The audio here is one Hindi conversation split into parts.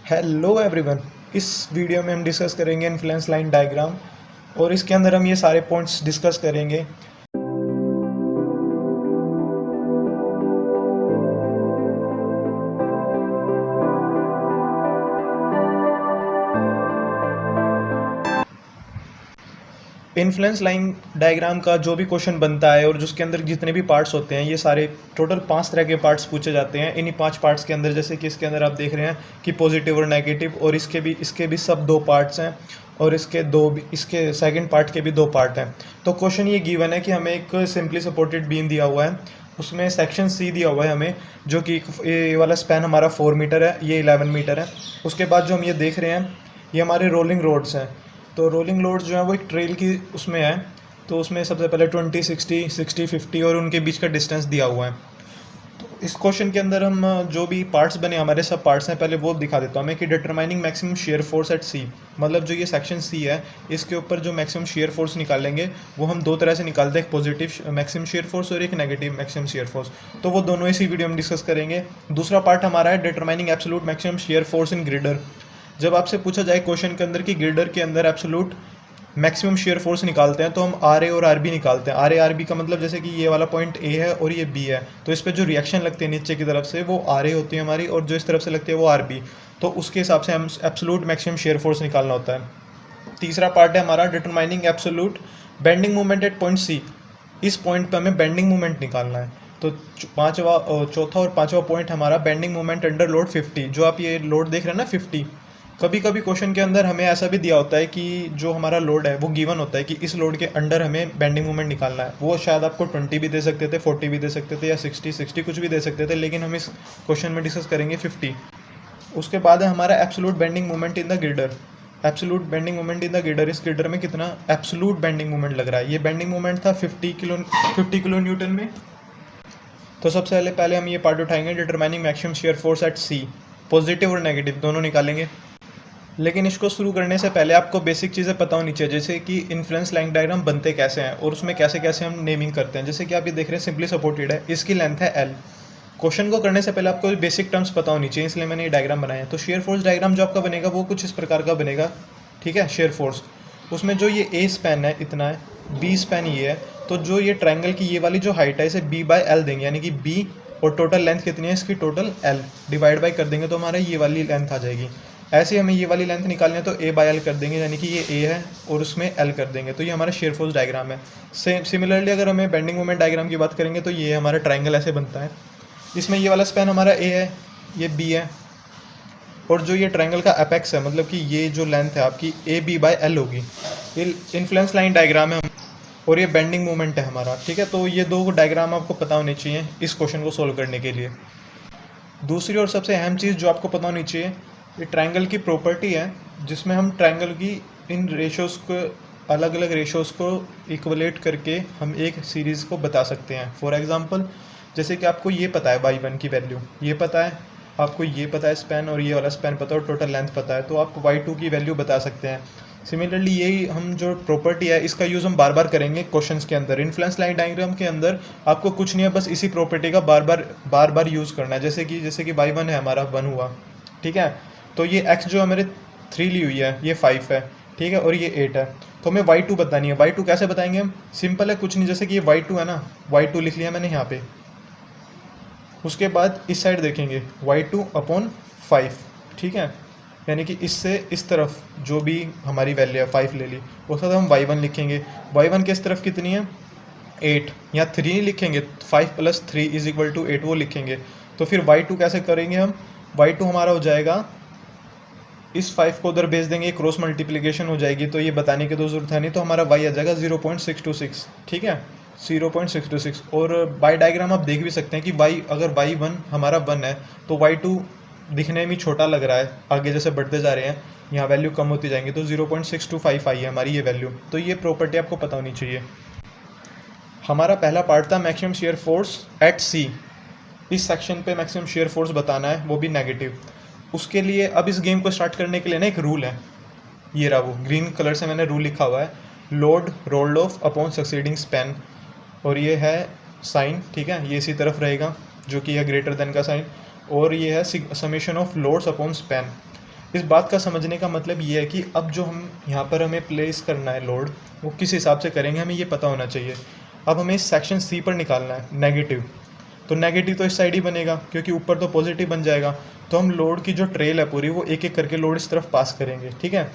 Hello everyone. इस वीडियो में हम डिस्कस करेंगे इन्फ्लुएंस लाइन डायग्राम और इसके अंदर हम ये सारे पॉइंट्स डिस्कस करेंगे। इन्फ्लुएंस लाइन डायग्राम का जो भी क्वेश्चन बनता है और जिसके अंदर जितने भी पार्ट्स होते हैं, ये सारे टोटल 5 तरह के पार्ट्स पूछे जाते हैं। इन्हीं 5 पार्ट्स के अंदर, जैसे कि इसके अंदर आप देख रहे हैं कि पॉजिटिव और नेगेटिव, और इसके भी सब 2 पार्ट्स हैं और इसके सेकंड पार्ट के भी 2 पार्ट हैं। तो क्वेश्चन ये गिवन है कि हमें एक सिंपली सपोर्टेड बीम दिया हुआ है, उसमें सेक्शन सी दिया हुआ है हमें, जो कि ये वाला स्पैन हमारा 4 मीटर है, ये 11 मीटर है। उसके बाद जो हम ये देख रहे हैं, ये हमारे रोलिंग रोड्स हैं। तो रोलिंग लोड्स जो है वो एक ट्रेल की उसमें है, तो उसमें सबसे पहले 20, 60, 60, 50 और उनके बीच का डिस्टेंस दिया हुआ है। तो इस क्वेश्चन के अंदर हम जो भी पार्ट्स बने, हमारे सब पार्ट्स हैं, पहले वो दिखा देता हूँ मैं कि determining maximum shear force at C, मतलब जो ये सेक्शन सी है, इसके ऊपर जो मैक्सिमम शेयर फोर्स निकालेंगे वो हम 2 तरह से निकालते हैं, एक पॉजिटिव मैक्सिमम शेयर फोर्स और एक नेगेटिव मैक्सिमम शेयर फोर्स। तो वो दोनों इसी वीडियो में डिस्कस करेंगे। दूसरा पार्ट हमारा है determining absolute maximum shear force in girder. जब आपसे पूछा जाए क्वेश्चन के अंदर कि ग्रिडर के अंदर एब्सोल्यूट मैक्सिमम शेयर फोर्स निकालते हैं, तो हम आर ए और आर बी निकालते हैं। आर बी का मतलब जैसे कि ये वाला पॉइंट ए है और ये बी है, तो इस पर जो रिएक्शन लगती है नीचे की तरफ से वो आर ए होती है हमारी, और जो इस तरफ से लगती है वो आर बी। तो उसके हिसाब से हम एब्सोल्यूट मैक्सिमम शेयर फोर्स निकालना होता है। तीसरा पार्ट है हमारा determining absolute bending moment at point C. इस पॉइंट पर हमें बेंडिंग मोमेंट निकालना है। तो चौथा और पांचवा पॉइंट हमारा बेंडिंग मोमेंट अंडर लोड 50। जो आप ये लोड देख रहे हैं ना 50, कभी कभी क्वेश्चन के अंदर हमें ऐसा भी दिया होता है कि जो हमारा लोड है वो गिवन होता है कि इस लोड के अंडर हमें बेंडिंग मोमेंट निकालना है। वो शायद आपको 20 भी दे सकते थे, 40 भी दे सकते थे, या 60 कुछ भी दे सकते थे, लेकिन हम इस क्वेश्चन में डिस्कस करेंगे 50। उसके बाद है हमारा absolute bending moment in the girder. Absolute bending moment in the girder, इस ग्रिडर में कितना एब्सोल्यूट बेंडिंग मोमेंट लग रहा है। ये बेंडिंग मोमेंट था 50 किलो न्यूटन में। तो सबसे पहले हम ये पार्ट उठाएंगे, determining maximum shear force at C. Positive और नेगेटिव दोनों निकालेंगे। लेकिन इसको शुरू करने से पहले आपको बेसिक चीज़ें पता होनी चाहिए, जैसे कि इन्फ्लुएंस लाइन डायग्राम बनते कैसे हैं और उसमें कैसे कैसे हम नेमिंग करते हैं। जैसे कि आप ये देख रहे हैं सिंपली सपोर्टेड है, इसकी लेंथ है एल। क्वेश्चन को करने से पहले आपको बेसिक टर्म्स पता होनी चाहिए, इसलिए मैंने ये डायग्राम बनाया है। तो शेयर फोर्स डायग्राम जो आपका बनेगा वो कुछ इस प्रकार का बनेगा, ठीक है। शेयर फोर्स, उसमें जो ये ए स्पैन है इतना है, बी स्पैन ये है, तो जो ये ट्रायंगल की ये वाली जो हाइट है इसे बी बाय एल देंगे, यानी कि बी और टोटल लेंथ कितनी है इसकी, टोटल एल, डिवाइड बाई कर देंगे तो हमारा ये वाली लेंथ आ जाएगी। ऐसे ही हमें ये वाली लेंथ निकालनी है तो ए बाय एल कर देंगे, यानी कि ये ए है और उसमें एल कर देंगे, तो ये हमारा शेयर फोर्स डायग्राम है। सिमिलरली अगर हमें बेंडिंग मोमेंट डायग्राम की बात करेंगे तो ये हमारा ट्रायंगल ऐसे बनता है। इसमें ये वाला स्पैन हमारा ए है, ये बी है, और जो ये ट्रायंगल का एपेक्स है, मतलब कि ये जो लेंथ है आपकी ए बी बाय एल होगी। ये इन्फ्लुएंस लाइन डायग्राम है और ये बेंडिंग मोमेंट है हमारा, ठीक है। तो ये 2 डायग्राम आपको पता होने चाहिए इस क्वेश्चन को सोल्व करने के लिए। दूसरी और सबसे अहम चीज़ जो आपको पता होनी चाहिए, ये ट्रायंगल की प्रॉपर्टी है, जिसमें हम ट्रायंगल की इन रेशोज़ को, अलग अलग रेशोज़ को इक्वलेट करके हम एक सीरीज़ को बता सकते हैं। फॉर एग्जांपल, जैसे कि आपको ये पता है y1 की वैल्यू, ये पता है आपको, ये पता है स्पैन, और ये वाला स्पैन पता है और टोटल लेंथ पता है, तो आप y2 की वैल्यू बता सकते हैं। सिमिलरली यही हम जो प्रॉपर्टी है इसका यूज़ हम बार बार करेंगे क्वेश्चंस के अंदर। इन्फ्लुएंस लाइन डायग्राम के अंदर आपको कुछ नहीं है, बस इसी प्रॉपर्टी का बार बार यूज़ करना है। जैसे कि y1 है हमारा 1 हुआ, ठीक है। तो ये x जो हमारे 3 ली हुई है ये 5 है, ठीक है, और ये 8 है। तो हमें y2 बतानी है। y2 कैसे बताएंगे हम, सिंपल है, कुछ नहीं, जैसे कि ये y2 है ना, y2 लिख लिया मैंने यहाँ पे। उसके बाद इस साइड देखेंगे y2 अपॉन 5, ठीक है, यानी कि इससे इस तरफ जो भी हमारी वैल्यू है 5 ले ली, उसके बाद हम y1 लिखेंगे। y1 के इस तरफ कितनी है 8, यहाँ 3 नहीं लिखेंगे, 5 + 3 = 8 वो लिखेंगे। तो फिर y2 कैसे करेंगे हम, y2 हमारा हो जाएगा, इस 5 को उधर भेज देंगे, क्रॉस मल्टीप्लिकेशन हो जाएगी, तो ये बताने की तो ज़रूरत है नहीं, तो हमारा y आ जाएगा 0.626, ठीक है, 0.626। और बाय डायग्राम आप देख भी सकते हैं कि अगर y1 हमारा 1 है तो y2 दिखने में छोटा लग रहा है, आगे जैसे बढ़ते जा रहे हैं यहाँ वैल्यू कम होती जाएंगी, तो 0.625 आई है हमारी ये वैल्यू। तो ये प्रॉपर्टी आपको पता होनी चाहिए। हमारा पहला पार्ट था मैक्सिमम शेयर फोर्स एट सी। इस सेक्शन पे मैक्सिमम शेयर फोर्स बताना है, वो भी नेगेटिव। उसके लिए अब इस गेम को स्टार्ट करने के लिए ना एक रूल है, ये रहा वो ग्रीन कलर से मैंने रूल लिखा हुआ है, load rolled off upon succeeding span, और ये है साइन, ठीक है, ये इसी तरफ रहेगा जो कि है ग्रेटर देन का साइन, और ये है summation of loads upon span. इस बात का समझने का मतलब ये है कि अब जो हम यहाँ पर हमें प्लेस करना है लोड, वो किस हिसाब से करेंगे हमें ये पता होना चाहिए। अब हमें इस सेक्शन सी पर निकालना है नेगेटिव, तो नेगेटिव तो इस साइड ही बनेगा क्योंकि ऊपर तो पॉजिटिव बन जाएगा। तो हम लोड की जो ट्रेल है पूरी वो एक एक करके लोड इस तरफ पास करेंगे, ठीक है।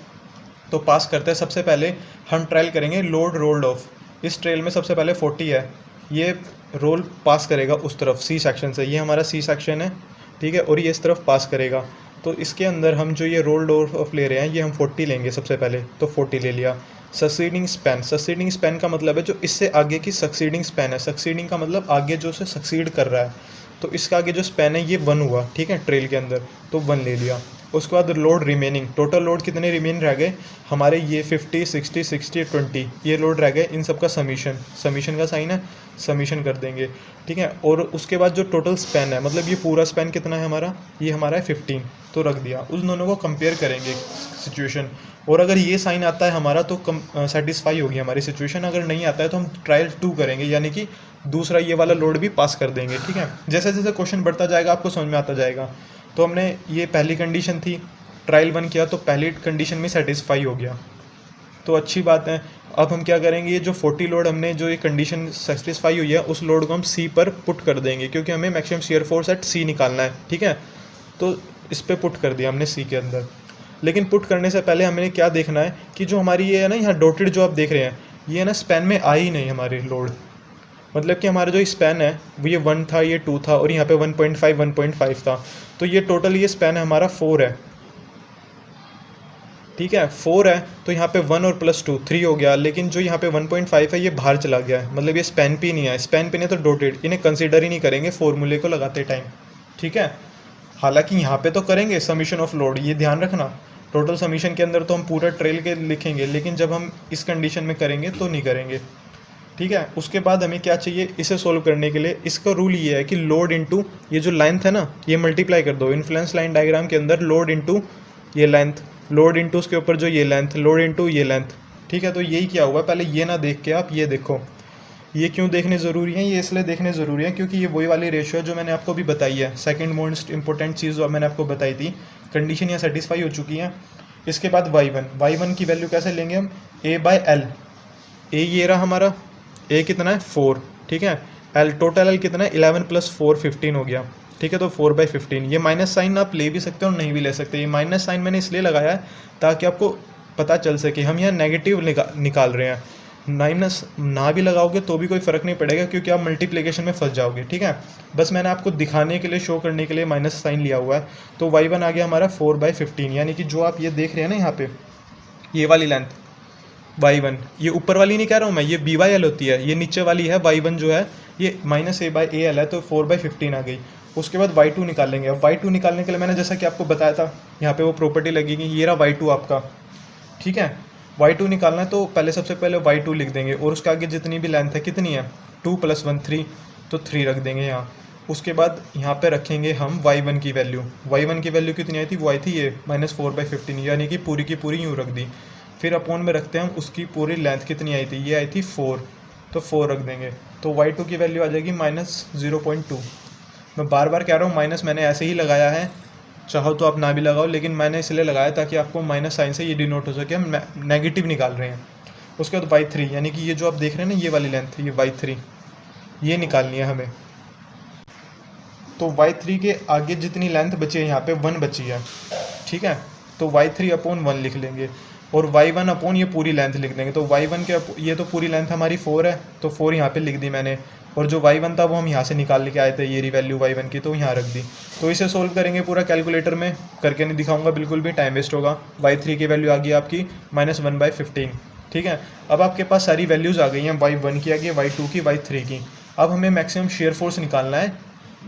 तो पास करते हैं, सबसे पहले हम ट्रायल करेंगे लोड रोल्ड ऑफ। इस ट्रेल में सबसे पहले 40 है, ये रोल पास करेगा उस तरफ सी सेक्शन से, ये हमारा सी सेक्शन है, ठीक है, और ये इस तरफ पास करेगा। तो इसके अंदर हम जो ये रोल्ड ऑफ ले रहे हैं ये हम 40 लेंगे सबसे पहले, तो 40 ले लिया। सक्सीडिंग स्पैन, सक्सीडिंग स्पैन का मतलब है जो इससे आगे की सक्सीडिंग स्पैन है, सक्सीडिंग का मतलब आगे जो से सक्सीड कर रहा है, तो इसका आगे जो स्पैन है ये 1 हुआ, ठीक है, ट्रेल के अंदर, तो 1 ले लिया। उसके बाद लोड रिमेनिंग, टोटल लोड कितने रिमेन रह गए हमारे, ये 50 60 60 20 ये लोड रह गए, इन सब का समीशन, समीशन का साइन है, समीशन कर देंगे, ठीक है। और उसके बाद जो टोटल स्पैन है, मतलब ये पूरा स्पैन कितना है हमारा, ये हमारा है 15, तो रख दिया। उस दोनों को कंपेयर करेंगे सिचुएशन, और अगर ये साइन आता है हमारा तो सेटिस्फाई होगी हमारी सिचुएशन, अगर नहीं आता है तो हम ट्रायल 2 करेंगे, यानी कि दूसरा ये वाला लोड भी पास कर देंगे, ठीक है। जैसे जैसे क्वेश्चन बढ़ता जाएगा आपको समझ में आता जाएगा। तो हमने ये पहली कंडीशन थी, ट्रायल 1 किया तो पहली कंडीशन में सेटिस्फाई हो गया, तो अच्छी बात है। अब हम क्या करेंगे, ये जो 40 लोड हमने जो ये कंडीशन सेटिस्फाई हुई है उस लोड को हम सी पर पुट कर देंगे, क्योंकि हमें मैक्सिमम शियर फोर्स एट सी निकालना है, ठीक है। तो इस पर पुट कर दिया हमने सी के अंदर। लेकिन पुट करने से पहले हमें क्या देखना है कि जो हमारी ये है ना यहाँ डॉटेड जो आप देख रहे हैं, ये ना स्पैन में आई नहीं हमारे लोड, मतलब कि हमारा जो स्पैन है वो ये 1 था, ये 2 था, और यहाँ पे 1.5 था, तो ये टोटल ये स्पैन है हमारा 4 है, ठीक है, 4 है। तो यहाँ पे 1 और प्लस 2 3 हो गया, लेकिन जो यहाँ पे 1.5 है ये बाहर चला गया है, मतलब ये स्पैन पे नहीं है, स्पैन पे नहीं तो डॉटेड, इन्हें कंसीडर ही नहीं करेंगे फॉर्मूले को लगाते टाइम, ठीक है। हालांकि यहाँ पे तो करेंगे समीशन ऑफ लोड, ये ध्यान रखना, टोटल समीशन के अंदर तो हम पूरा ट्रेल के लिखेंगे, लेकिन जब हम इस कंडीशन में करेंगे तो नहीं करेंगे, ठीक है। उसके बाद हमें क्या चाहिए इसे सोल्व करने के लिए, इसका रूल ये है कि लोड इनटू ये जो लेंथ है ना ये मल्टीप्लाई कर दो। इन्फ्लुएंस लाइन डायग्राम के अंदर लोड इनटू ये लेंथ, लोड इनटू उसके ऊपर जो ये लेंथ, लोड इनटू ये लेंथ, ठीक है। तो यही क्या हुआ, पहले ये ना देख के आप ये देखो, ये क्यों देखने ज़रूरी है, ये इसलिए देखने ज़रूरी है क्योंकि ये वही वाली रेशियो है जो मैंने आपको भी बताई है, सेकंड मोस्ट इंपॉर्टेंट चीज़ जो मैंने आपको बताई थी। कंडीशन यहाँ सेटिस्फाई हो चुकी है। इसके बाद y1 की वैल्यू कैसे लेंगे हम, a/l, ए ये रहा हमारा, ए कितना है 4, ठीक है, एल टोटल एल कितना है 11 + 4 15 हो गया, ठीक है। तो 4/15, ये माइनस साइन आप ले भी सकते हो और नहीं भी ले सकते, ये माइनस साइन मैंने इसलिए लगाया है ताकि आपको पता चल सके हम यहाँ नेगेटिव निकाल रहे हैं। माइनस ना भी लगाओगे तो भी कोई फ़र्क नहीं पड़ेगा क्योंकि आप मल्टीप्लिकेशन में फंस जाओगे, ठीक है। बस मैंने आपको दिखाने के लिए, शो करने के लिए माइनस साइन लिया हुआ है। तो y1 आ गया हमारा 4/15, यानी कि जो आप ये देख रहे हैं ना यहाँ पे ये वाली लेंथ y1, ये ऊपर वाली नहीं कह रहा हूँ मैं, ये b/l होती है, ये नीचे वाली है y1 जो है ये -a/al है, तो 4/15 आ गई। उसके बाद y2 निकालेंगे। अब y2 निकालने के लिए मैंने जैसा कि आपको बताया था यहाँ पे वो प्रॉपर्टी लगेगी, ये रहा y2 आपका, ठीक है। y2 निकालना है तो पहले सबसे पहले y2 लिख देंगे, और उसके आगे जितनी भी लेंथ है कितनी है 2 + 1 3, तो 3 रख देंगे यहाँ। उसके बाद यहाँ पे रखेंगे हम y1 की वैल्यू, y1 की वैल्यू कितनी आई थी, वो आई थी ये -4/15, यानी कि पूरी की पूरी यूँ रख दी। फिर अपॉन में रखते हैं हम उसकी पूरी लेंथ कितनी आई थी, ये आई थी 4, तो 4 रख देंगे। तो y2 की वैल्यू आ जाएगी -0.2। मैं बार बार कह रहा हूँ माइनस मैंने ऐसे ही लगाया है, चाहो तो आप ना भी लगाओ, लेकिन मैंने इसलिए लगाया ताकि आपको माइनस साइन से ये डिनोट हो सके हम नेगेटिव निकाल रहे हैं। उसके बाद y3, यानी कि ये जो आप देख रहे हैं ना ये वाली लेंथ, ये y3 ये निकालनी है हमें। तो y3 के आगे जितनी लेंथ बची है यहाँ पे 1 बची है, ठीक है, तो y3/1 लिख लेंगे, और y1 ये पूरी लेंथ लिख देंगे। तो y1 के ये तो पूरी लेंथ हमारी 4 है, तो 4 यहाँ पे लिख दी मैंने, और जो y1 था वो हम यहाँ से निकाल लेके आए थे, ये वैल्यू y1 की, तो यहाँ रख दी। तो इसे सोल्व करेंगे पूरा कैलकुलेटर में, करके नहीं दिखाऊंगा बिल्कुल भी, टाइम वेस्ट होगा। y3 की वैल्यू आ गई आपकी -1/15, ठीक है। अब आपके पास सारी वैल्यूज़ आ गई हैं, y1 की आ गई, y2 की, y3 की। अब हमें मैक्सिमम शेयर फोर्स निकालना है,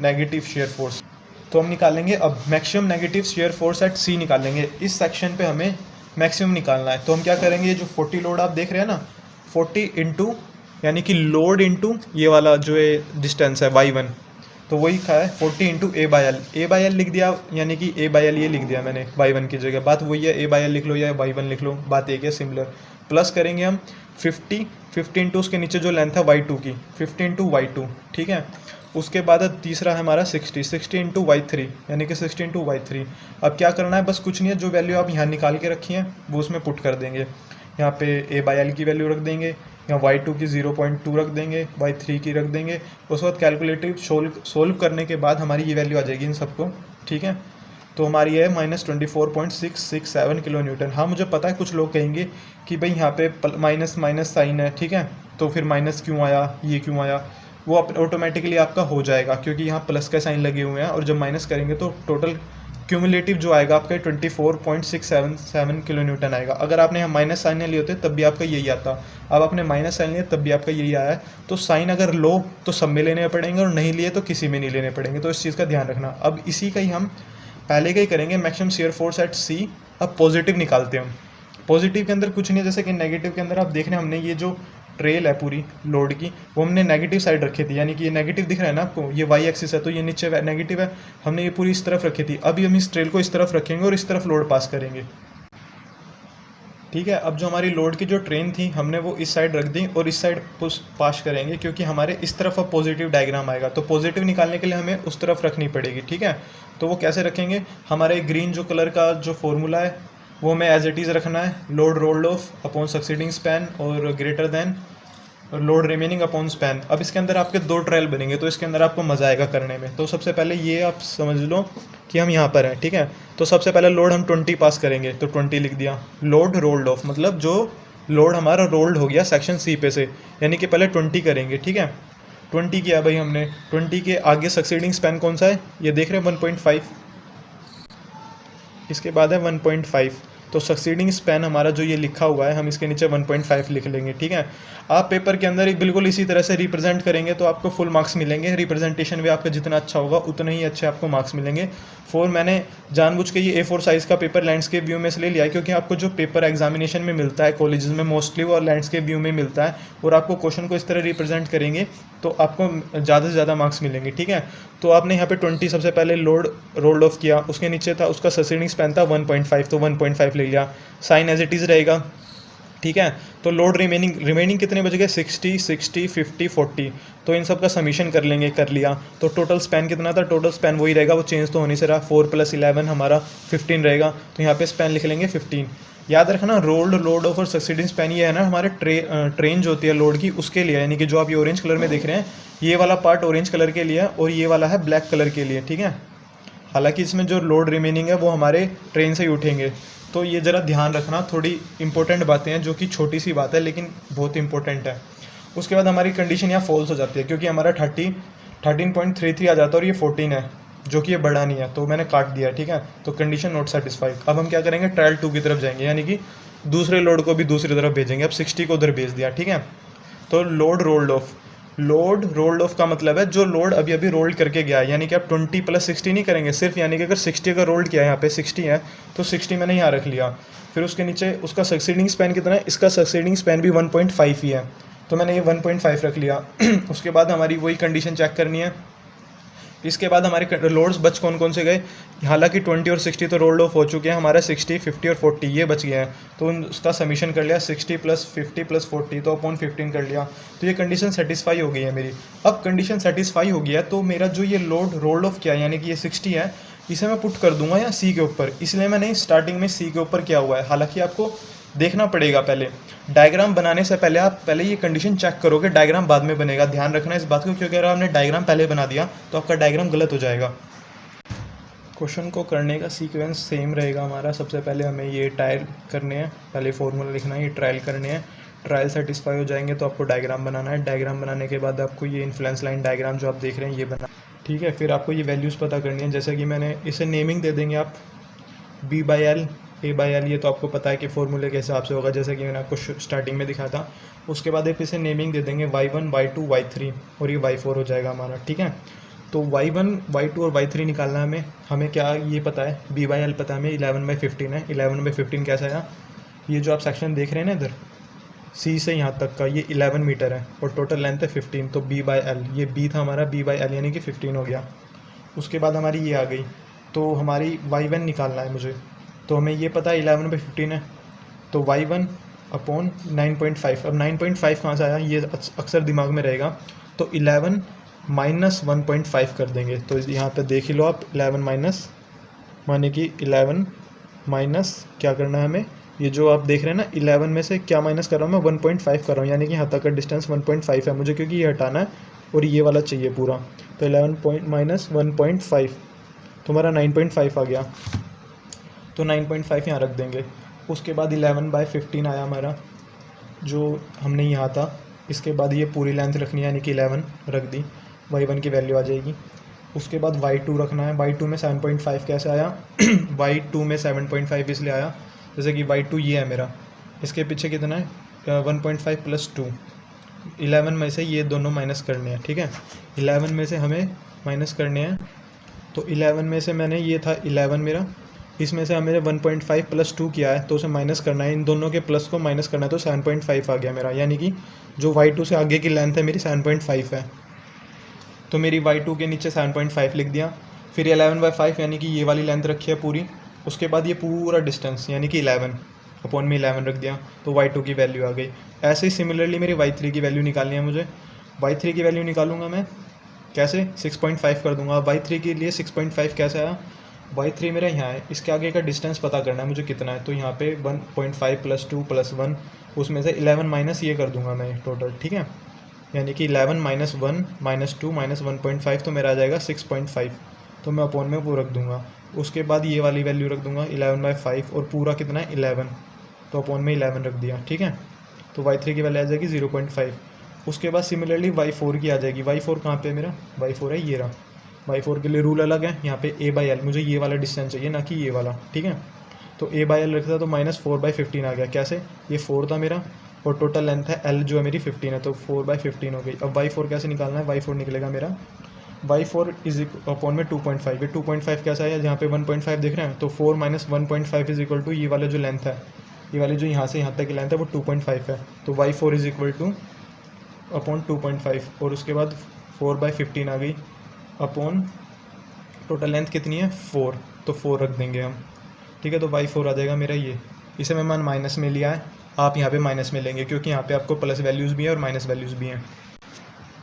नेगेटिव शेयर फोर्स। तो हम निकालेंगे अब maximum negative shear force at C निकालेंगे। इस सेक्शन पे हमें मैक्सिमम निकालना है। तो हम क्या करेंगे, जो 40 लोड आप देख रहे हैं ना, 40 इंटू यानी कि लोड इंटू ये वाला जो है डिस्टेंस है y1, तो वही का है 40 इंटू a/l लिख दिया, यानी कि a/l ये लिख दिया मैंने y1 की जगह, बात वही है, a/l लिख लो या y1 लिख लो, बात एक है, सिमिलर। प्लस करेंगे हम 50 इंटू उसके नीचे जो लेंथ है y2 की 50 इंटू y2, ठीक है। उसके बाद तीसरा है हमारा 60 इंटू y3 यानी कि 60 इंटू y3। अब क्या करना है, बस कुछ नहीं है, जो वैल्यू आप यहाँ निकाल के रखी हैं वो उसमें पुट कर देंगे। यहाँ पे a/l की वैल्यू रख देंगे, यहाँ y2 की 0.2 रख देंगे, y3 की रख देंगे। उसके बाद कैलकुलेटिव सोल्व करने के बाद हमारी ये वैल्यू आ जाएगी इन सबको, ठीक है। तो हमारी है -24.667 किलो न्यूटन। हाँ मुझे पता है कुछ लोग कहेंगे कि भाई यहाँ पे माइनस माइनस साइन है, ठीक है, तो फिर माइनस क्यों आया, ये क्यों आया। वो ऑटोमेटिकली आपका हो जाएगा क्योंकि यहाँ प्लस का साइन लगे हुए हैं, और जब माइनस करेंगे तो टोटल क्यूमुलेटिव जो आएगा आपका 24.677 किलो न्यूटन आएगा। अगर आपने यहाँ माइनस साइन लिए होते तब भी आपका यही आता। अब आपने माइनस साइन लिया तब भी आपका यही आया है। तो साइन अगर लो तो सब में लेने पड़ेंगे और नहीं लिए तो किसी में नहीं लेने पड़ेंगे, तो इस चीज़ का ध्यान रखना। अब इसी का ही हम पहले का ही करेंगे, मैक्सिमम शियर फोर्स एट सी। अब पॉजिटिव निकालते हैं हम। पॉजिटिव के अंदर कुछ नहीं है, जैसे कि नेगेटिव के अंदर आप देख रहे हैं हमने ये जो ट्रेल है पूरी लोड की वो हमने नेगेटिव साइड रखी थी, यानी कि ये नेगेटिव दिख रहा है ना आपको, ये वाई एक्सिस है तो ये नीचे नेगेटिव है, हमने ये पूरी इस तरफ रखी थी। अभी हम इस ट्रेल को इस तरफ रखेंगे और इस तरफ लोड पास करेंगे, ठीक है। अब जो हमारी लोड की जो ट्रेन थी हमने वो इस साइड रख दी और इस साइड पास करेंगे क्योंकि हमारे इस तरफ अब पॉजिटिव डायग्राम आएगा, तो पॉजिटिव निकालने के लिए हमें उस तरफ रखनी पड़ेगी, ठीक है। तो वो कैसे रखेंगे, हमारे ग्रीन जो कलर का जो फॉर्मूला है वो हमें एज इट इज़ रखना है, load rolled off upon succeeding span और greater than load remaining upon span. अब इसके अंदर आपके दो ट्रायल बनेंगे तो इसके अंदर आपको मज़ा आएगा करने में। तो सबसे पहले ये आप समझ लो कि हम यहाँ पर हैं, ठीक है। तो सबसे पहले लोड हम 20 पास करेंगे तो 20 लिख दिया। लोड रोल्ड ऑफ मतलब जो लोड हमारा रोल्ड हो गया सेक्शन सी पे से, यानी कि पहले 20 करेंगे, ठीक है। 20 किया भाई हमने, 20 के आगे सक्सीडिंग स्पैन कौन सा है, ये देख रहे हैं 1.5, इसके बाद है 1.5। तो सक्सीडिंग स्पैन हमारा जो ये लिखा हुआ है हम इसके नीचे 1.5 लिख लेंगे, ठीक है। आप पेपर के अंदर बिल्कुल इसी तरह से रिप्रेजेंट करेंगे तो आपको फुल मार्क्स मिलेंगे। रिप्रेजेंटेशन भी आपका जितना अच्छा होगा उतना ही अच्छे आपको मार्क्स मिलेंगे। मैंने जानबूझ के ये A4 साइज़ का पेपर लैंडस्केप व्यू में इसलिए लिया है क्योंकि आपको जो पेपर एग्जामिनेशन में मिलता है कॉलेजेस में मोस्टली वो लैंडस्केप व्यू में मिलता है, और आपको क्वेश्चन को इस तरह रिप्रेजेंट करेंगे तो आपको ज़्यादा से ज़्यादा मार्क्स मिलेंगे, ठीक है। तो आपने यहाँ पे 20 सबसे पहले लोड रोल्ड ऑफ किया, उसके नीचे था उसका सक्सीडिंग स्पैन था 1.5, तो 1.5 ले लिया, साइन एज इट इज़ रहेगा, ठीक है। तो लोड रिमेनिंग कितने बच गए, 60 60 50 40। तो इन सब का समीशन कर लेंगे, कर लिया तो टोटल स्पैन कितना था, टोटल स्पैन वही रहेगा, वो चेंज तो होने से रहा, 4 + 11 हमारा 15 रहेगा। तो यहाँ पे स्पैन लिख लेंगे 15। याद रखना रोल्ड लोड ऑफ और सक्सीडिंग स्पैन ये है ना हमारे ट्रेन जो होती है लोड की उसके लिए, यानी कि जो आप ये ऑरेंज कलर में देख रहे हैं ये वाला पार्ट ऑरेंज कलर के लिए है और ये वाला है ब्लैक कलर के लिए, ठीक है। हालांकि इसमें जो लोड रिमेनिंग है वो हमारे ट्रेन से ही उठेंगे। तो ये ज़रा ध्यान रखना, थोड़ी इंपॉर्टेंट बातें हैं जो कि छोटी सी बात है लेकिन बहुत इंपॉर्टेंट है। उसके बाद हमारी कंडीशन यहाँ फॉल्स हो जाती है क्योंकि हमारा 13.33 आ जाता है और ये 14 है जो कि ये बड़ा नहीं है, तो मैंने काट दिया, ठीक है। तो कंडीशन नॉट सेटिस्फाइड। अब हम क्या करेंगे, ट्रायल 2 की तरफ जाएंगे, यानी कि दूसरे लोड को भी दूसरी तरफ भेजेंगे। अब 60 को उधर भेज दिया, ठीक है। तो लोड रोल्ड ऑफ का मतलब है जो लोड अभी अभी रोल्ड करके गया है, यानी कि आप 20 + 60 नहीं करेंगे सिर्फ, यानी कि अगर 60 का रोल्ड किया है यहाँ पे 60 है तो 60 मैंने यहाँ रख लिया। फिर उसके नीचे उसका सक्सीडिंग स्पैन कितना है, इसका सक्सीडिंग स्पैन भी 1.5 ही है तो मैंने ये 1.5 रख लिया। उसके बाद हमारी वही कंडीशन चेक करनी है। इसके बाद हमारे लोड्स बच कौन कौन से गए, हालांकि 20 और 60 तो रोल्ड ऑफ हो चुके हैं, हमारा 60 50 और 40 ये बच गए हैं। तो उसका समीशन कर लिया 60 + 50 + 40 तो अपॉन 15 कर लिया। तो ये कंडीशन सेटिस्फाई हो गई है मेरी। अब कंडीशन सेटिस्फाई हो गया तो मेरा जो ये लोड रोल्ड ऑफ किया यानी कि ये 60 है इसे मैं पुट कर दूंगा यहाँ सी के ऊपर, इसलिए मैंने स्टार्टिंग में सी के ऊपर किया हुआ है। हालांकि आपको देखना पड़ेगा, पहले डायग्राम बनाने से पहले आप पहले ये कंडीशन चेक करोगे, डायग्राम बाद में बनेगा, ध्यान रखना इस बात को, क्योंकि अगर आपने डायग्राम पहले बना दिया तो आपका डायग्राम गलत हो जाएगा। क्वेश्चन को करने का सीक्वेंस सेम रहेगा हमारा। सबसे पहले हमें ये ट्रायल करने हैं, पहले फॉर्मूला लिखना है, ये ट्रायल करने हैं। ट्रायल सेटिस्फाई हो जाएंगे तो आपको डायग्राम बनाना है। डायग्राम बनाने के बाद आपको ये इन्फ्लुएंस लाइन डायग्राम जो आप देख रहे हैं ये बना, ठीक है। फिर आपको ये वैल्यूज़ पता करनी है, जैसे कि मैंने इसे नेमिंग दे देंगे आप B/L A/L, ये तो आपको पता है कि फॉर्मूले के हिसाब से होगा जैसे कि मैंने आपको स्टार्टिंग में दिखा था। उसके बाद आप इसे नेमिंग दे देंगे Y1 Y2 Y3 और ये Y4 हो जाएगा हमारा, ठीक है। तो Y1 Y2 और Y3 निकालना है हमें क्या ये पता है, B/L पता है हमें 11/15 है। 11/15 कैसा है, ये जो आप सेक्शन देख रहे हैं ना इधर C से यहाँ तक का ये 11 मीटर है और टोटल लेंथ है 15, तो B/L ये B था हमारा, B/L यानी कि 15 हो गया। उसके बाद हमारी ये आ गई, तो हमारी Y1 निकालना है मुझे, तो हमें ये पता है 11/15 है। तो Y1 अपॉन 9.5। अब 9.5 कहाँ से आया, ये अक्सर दिमाग में रहेगा, तो 11 माइनस 1.5 कर देंगे। तो यहाँ पे देख ही लो आप, 11 माइनस माने कि 11 माइनस क्या करना है हमें, ये जो आप देख रहे हैं ना 11 में से क्या माइनस कर रहा हूँ मैं, 1.5 कर रहा हूँ, यानी कि यहाँ तक का डिस्टेंस 1.5 है मुझे, क्योंकि ये हटाना है और ये वाला चाहिए पूरा। तो 11 पॉइंट माइनस 1.5 तो हमारा 9.5 आ गया। तो 9.5 यहाँ रख देंगे। उसके बाद 11/15 आया हमारा, जो हमने यहाँ था। इसके बाद ये पूरी लेंथ रखनी है, यानी कि 11 रख दी, y1 की वैल्यू आ जाएगी। उसके बाद y2 रखना है। y2 में 7.5 कैसे आया y2 में 7.5 इसलिए आया जैसे कि y2 ये है मेरा, इसके पीछे कितना है 1.5 प्लस 2, 11 में से ये दोनों माइनस करने हैं, ठीक है। 11 में से हमें माइनस करने हैं, तो 11 में से मैंने ये था 11 मेरा, इसमें से हमें 1.5 प्लस 2 किया है, तो उसे माइनस करना है, इन दोनों के प्लस को माइनस करना है, तो 7.5 आ गया मेरा, यानी कि जो y2 से आगे की लेंथ है मेरी 7.5 है। तो मेरी y2 के नीचे 7.5 लिख दिया। फिर 11/5 यानी कि ये वाली लेंथ रखी है पूरी। उसके बाद ये पूरा डिस्टेंस यानी कि 11 अपॉन में 11 रख दिया, तो y2 की वैल्यू आ गई। ऐसे ही सिमिलरली मेरी y3 की वैल्यू निकालनी है मुझे। y3 की वैल्यू निकालूंगा मैं कैसे, 6.5 कर दूंगा। y3 के लिए 6.5 कैसे आया, y3 मेरा यहाँ है, इसके आगे का डिस्टेंस पता करना है मुझे कितना है, तो यहाँ पे 1.5 प्लस 2 प्लस 1, उसमें से 11 माइनस ये कर दूंगा मैं टोटल, ठीक है। यानी कि 11 माइनस 1 माइनस 2 माइनस 1.5, तो मेरा आ जाएगा 6.5, तो मैं अपॉन में वो रख दूंगा। उसके बाद ये वाली वैल्यू रख दूंगा 11/5, और पूरा कितना है 11, तो अपॉन में 11 रख दिया, ठीक है। तो y3 की वैल्यू आ जाएगी 0.5। उसके बाद सिमिलरली y4 की आ जाएगी। y4 कहाँ पे है मेरा, y4 है ये रहा। y4 के लिए रूल अलग है, यहाँ पे a/l, मुझे ये वाला डिस्टेंस चाहिए ना कि ये वाला, ठीक है। तो a/l रखता तो -4/15 आ गया। कैसे, ये 4 था मेरा और टोटल लेंथ है l जो है मेरी 15 है, तो 4/15 हो गई। अब y4 कैसे निकालना है, y4 निकलेगा मेरा y4 इज अपॉन में 2.5। ये 2.5 कैसा है, जहाँ पे 1.5 देख रहे हैं, तो 4 माइनस 1.5 इज इक्वल टू ये वाला जो लेंथ है, ये वाली जो यहाँ से यहाँ तक की लेंथ है वो 2.5 है, तो y4 is equal two upon 2.5, और उसके बाद 4/15 आ गई अपॉन टोटल लेंथ कितनी है 4, तो 4 रख देंगे हम, ठीक है। तो y4 आ जाएगा मेरा ये, इसे मैं माइनस में लिया है, आप यहाँ पे माइनस में लेंगे क्योंकि यहाँ पे आपको प्लस वैल्यूज़ भी हैं और माइनस वैल्यूज़ भी हैं।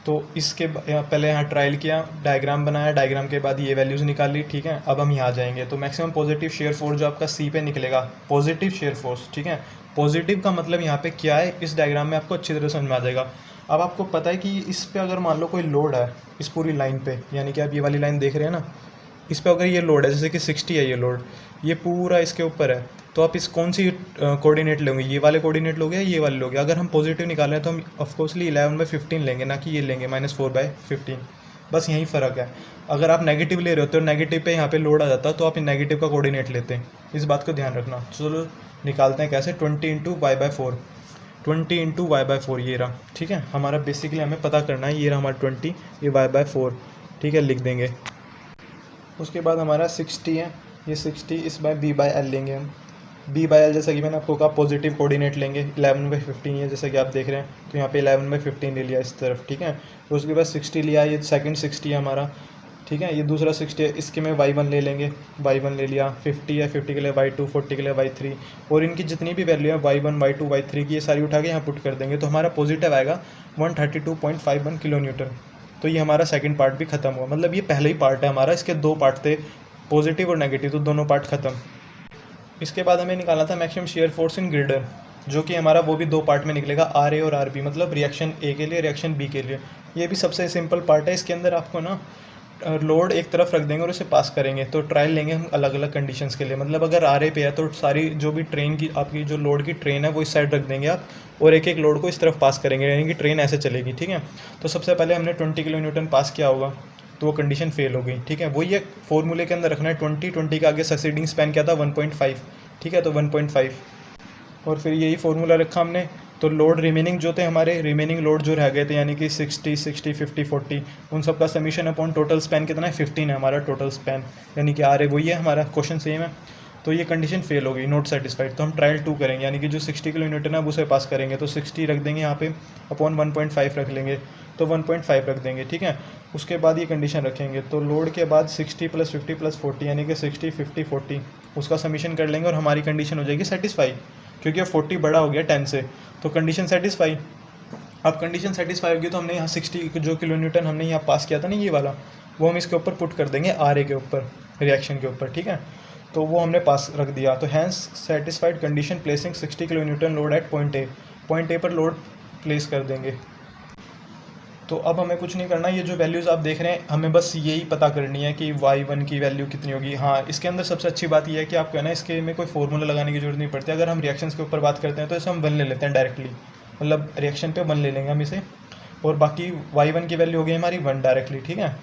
तो इसके पहले यहाँ ट्रायल किया, डायग्राम बनाया, डायग्राम के बाद ये वैल्यूज़ निकाल ली, ठीक है। अब हम यहाँ जाएंगे, तो मैक्सिमम पॉजिटिव शेयर फोर्स जो आपका सी पे निकलेगा, पॉजिटिव शेयर फोर्स, ठीक है। पॉजिटिव का मतलब यहाँ पे क्या है, इस डायग्राम में आपको अच्छी तरह समझ में आ जाएगा। अब आपको पता है कि इस पे अगर मान लो कोई लोड है इस पूरी लाइन पे, यानी कि आप ये वाली लाइन देख रहे हैं ना, इस पे अगर ये लोड है जैसे कि 60 है ये लोड, ये पूरा इसके ऊपर है, तो आप इस कौन सी कोऑर्डिनेट लोगे, ये वाले कोऑर्डिनेट लोगे या ये वाले लोगे। अगर हम पॉजिटिव निकाल रहे हैं तो हम ऑफकोर्सली 11/15 लेंगे, ना कि ये लेंगे -4/15, बस यही फ़र्क है। अगर आप नेगेटिव ले रहे होते हो, नेगेटिव पे यहाँ पे लोड आ जाता तो आप नेगेटिव का कोऑर्डिनेट लेते हैं, इस बात को ध्यान रखना। चलो निकालते हैं कैसे, 20 × y/4, 20 × y/4 ये रहा, ठीक है। हमारा बेसिकली हमें पता करना है, ये रहा हमारा 20, ये y/4, ठीक है, लिख देंगे। उसके बाद हमारा 60 है, ये 60 इस बाय b/l लेंगे हम। b/l जैसा कि मैंने आपको कहा पॉजिटिव कोऑर्डिनेट लेंगे, 11/15 है जैसा कि आप देख रहे हैं, तो यहाँ पे 11/15 ले लिया इस तरफ, ठीक है। तो उसके बाद 60 लिया, ये सेकंड 60 है हमारा, ठीक है। ये दूसरा 60 है, इसके में y1 ले लेंगे, y1 ले लिया। 50 है, 50 के लिए y2, 40 के लिए y3, और इनकी जितनी भी वैल्यू है y1 y2 y3 की, ये सारी उठा के यहाँ पुट कर देंगे, तो हमारा पॉजिटिव आएगा 132.51 किलो न्यूटन। तो ये हमारा सेकंड पार्ट भी खत्म हुआ, मतलब ये पहले ही पार्ट है हमारा, इसके दो पार्ट थे, पॉजिटिव और नेगेटिव, तो दोनों पार्ट खत्म। इसके बाद हमें निकालना था maximum shear force in girder, जो कि हमारा वो भी दो पार्ट में निकलेगा, आर ए और आर बी, मतलब रिएक्शन ए के लिए, रिएक्शन बी के लिए। ये भी सबसे सिंपल पार्ट है, इसके अंदर आपको ना लोड एक तरफ रख देंगे और उसे पास करेंगे, तो ट्रायल लेंगे हम अलग अलग कंडीशंस के लिए। मतलब अगर आर ए पे है तो सारी जो भी ट्रेन की आपकी जो लोड की ट्रेन है वो इस साइड रख देंगे आप, और एक एक लोड को इस तरफ पास करेंगे, यानी कि ट्रेन ऐसे चलेगी, ठीक है। तो सबसे पहले हमने 20 किलो न्यूटन पास किया होगा, तो वो कंडीशन फेल हो गई, ठीक है। वही एक फॉर्मूले के अंदर रखना है, 20 के आगे सक्सीडिंग स्पैन क्या था 1.5, ठीक है, तो 1.5, और फिर यही फार्मूला रखा हमने। तो लोड रिमेनिंग जो थे हमारे, रिमेनिंग लोड जो रह गए थे, यानी कि 60 60 50 40, उन सब का समीशन अपॉन टोटल स्पैन कितना है 15 है हमारा टोटल स्पैन, यानी कि आर ए वही है हमारा, क्वेश्चन सेम है। तो ये कंडीशन फेल हो गई, नॉट सेटिस्फाइड, तो हम ट्रायल 2 करेंगे, यानी कि जो 60 किलो न्यूटन है उसे पास करेंगे, तो 60 रख देंगे यहाँ पे, अपॉन 1.5 रख लेंगे, तो 1.5 रख देंगे, ठीक है। उसके बाद ये कंडीशन रखेंगे, तो लोड के बाद 60 + 50 + 40, यानी कि 60 50 40, उसका समीशन कर लेंगे और हमारी कंडीशन हो जाएगी सेटिस्फाई। क्योंकि अब 40 बड़ा हो गया 10 से, तो कंडीशन सेटिस्फाई। अब कंडीशन सेटिस्फाई होगी तो हमने यहाँ 60 जो किलो न्यूटन हमने यहाँ पास किया था ना ये वाला, वो हम इसके ऊपर पुट कर देंगे आर ए के ऊपर, रिएक्शन के ऊपर, ठीक है। तो वो हमने पास रख दिया, तो hence satisfied condition placing 60 kilo newton load at point A पर लोड प्लेस कर देंगे। तो अब हमें कुछ नहीं करना, ये जो वैल्यूज़ आप देख रहे हैं हमें बस यही पता करनी है कि y1 की वैल्यू कितनी होगी। हाँ, इसके अंदर सबसे अच्छी बात यह है कि आपको है ना इसके में कोई फॉर्मूला लगाने की जरूरत नहीं पड़ती। अगर हम रिएक्शंस के ऊपर बात करते हैं तो इसे हम 1 ले लेते हैं डायरेक्टली, मतलब रिएक्शन पे 1 ले लेंगे हम इसे, और बाकी y1 की वैल्यू हो गई हमारी 1 डायरेक्टली, ठीक है,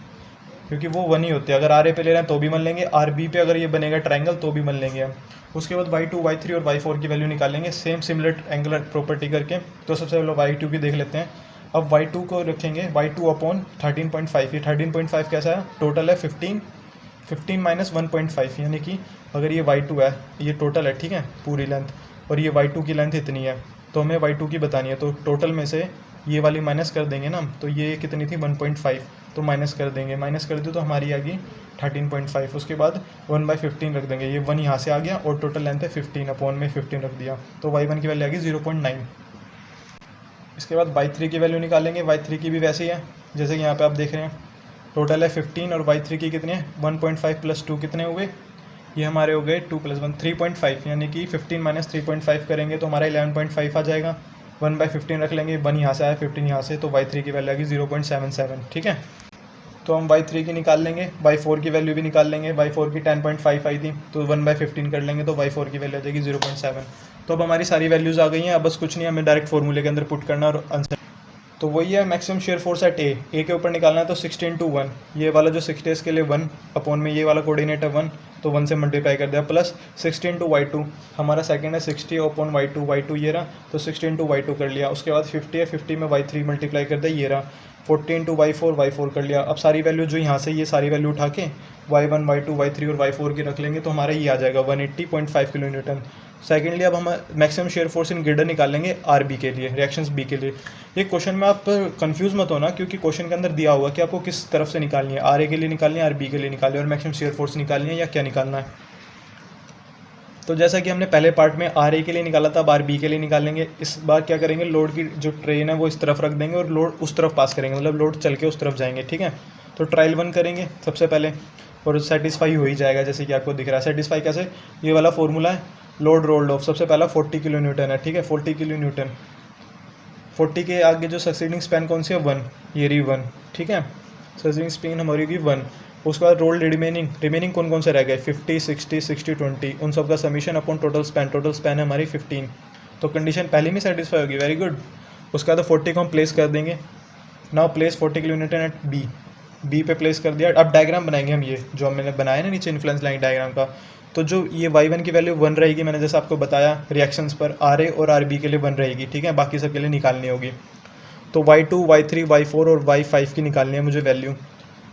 क्योंकि वो 1 ही होती है। अगर आर ए पे ले रहे हैं तो भी 1 लेंगे, आर बी पे अगर ये बनेगा ट्रायंगल तो भी 1 लेंगे हम। उसके बाद y2, y3 और y4 की वैल्यू निकालेंगे सेम सिमिलर एंगुलर प्रॉपर्टी करके। तो सबसे पहले y2 की देख लेते हैं। अब y2 को रखेंगे y2 अपॉन 13.5, ये 13.5 कैसा है, टोटल है 15 माइनस 1.5, यानी कि अगर ये y2 है, ये टोटल है, ठीक है, पूरी लेंथ, और ये y2 की लेंथ इतनी है, तो हमें y2 की बतानी है। तो टोटल में से ये वाली माइनस कर देंगे ना, तो ये कितनी थी 1.5, तो माइनस कर देंगे, माइनस कर दी तो हमारी आ गई 13.5। उसके बाद 1/15 रख देंगे, ये 1 यहाँ से आ गया और टोटल लेंथ है 15, अपॉन में 15 रख दिया, तो y1 की वैल्यू आ गई 0.9। इसके बाद y3 की वैल्यू निकालेंगे, y3 की भी वैसे ही है जैसे कि यहाँ पे आप देख रहे हैं, टोटल है 15 और y3 की कितने हैं 1.5 प्लस 2 कितने हुए, ये हमारे हो गए 2 + 1 3.5, यानी कि 15 माइनस 3.5 करेंगे तो हमारा 11.5 आ जाएगा। 1/15 रख लेंगे, 1 यहाँ से आया 15 यहाँ से, तो y3 की वैल्यू आ गई 0.77, ठीक है। तो हम y3 की निकाल लेंगे, y4 की वैल्यू भी निकाल लेंगे, y4 की 10.5 आई थी, तो 1/15 कर लेंगे तो y4 की वैल्यू आ जाएगी 0.7। तो अब हमारी सारी वैल्यूज़ आ गई हैं, अब बस कुछ नहीं, हमें डायरेक्ट फॉर्मूले के अंदर पुट करना और आंसर। तो वही है मैक्सिमम शेयर फोर्स एट ए के ऊपर निकालना है, तो 60 × 1, ये वाला जो 60 है इसके लिए 1, अपॉन में ये वाला कोऑर्डिनेट है 1, तो 1 से मल्टीप्लाई कर दिया, प्लस 60 × y2, हमारा सेकंड है 60 अपॉन y2 ये रहा, तो 60 × y2 कर लिया। उसके बाद 50 है, 50 में y3 मल्टीप्लाई कर दिया, ये रहा 40 × y4 कर लिया। अब सारी वैल्यू जो यहाँ से ये सारी वैल्यू उठा के y1, y2, y3 और y4 की रख लेंगे, तो हमारा ये आ जाएगा 180.5 किलो न्यूटन। सेकेंडली अब हम मैक्सिमम शेयर फोर्स इन गिर्डर निकालेंगे आर बी के लिए, रिएक्शंस बी के लिए। ये क्वेश्चन में आप कंफ्यूज मत होना, क्योंकि क्वेश्चन के अंदर दिया होगा कि आपको किस तरफ से निकालनी है, आर ए के लिए निकालनी है, आर बी के लिए निकालनी है, और मैक्सिमम शेयर फोर्स निकालनी है या क्या निकालना है। तो जैसा कि हमने पहले पार्ट में आर ए के लिए निकाला था, अब आर बी के लिए निकालेंगे। इस बार क्या करेंगे, लोड की जो ट्रेन है वो इस तरफ रख देंगे और लोड उस तरफ पास करेंगे, मतलब लोड चल के उस तरफ जाएंगे, ठीक है। तो ट्रायल 1 करेंगे सबसे पहले, और सेटिस्फाई हो ही जाएगा जैसे कि आपको दिख रहा है। सेटिस्फाई कैसे, ये वाला फॉर्मूला है, लोड रोल्ड ऑफ, सबसे पहला 40 किलो न्यूटन है, ठीक है, 40 किलो न्यूटन। 40 के आगे जो सक्सीडिंग स्पैन कौन सी है 1, ये रही 1, ठीक है, सक्सीडिंग स्पैन हमारी होगी 1। उसके बाद रोल्ड रिमेनिंग कौन कौन से रह गए 50, 60, 60, 20, उन सब का समीशन अपॉन टोटल स्पैन है हमारी 15। तो कंडीशन पहले में सेटिस्फाई होगी, वेरी गुड। उसके बाद 40 को हम प्लेस कर देंगे, now place 40 kilo newton at B पे प्लेस कर दिया। अब डायग्राम बनाएंगे हम, ये जो मैंने बनाया ना नीचे इन्फ्लुएंस लाइन डायग्राम का, तो जो ये y1 की वैल्यू 1 रहेगी, मैंने जैसे आपको बताया रिएक्शंस पर आर ए और आर बी के लिए 1 रहेगी, ठीक है, बाकी सब के लिए निकालनी होगी। तो y2, y3, y4 और y5 की निकालनी है मुझे वैल्यू।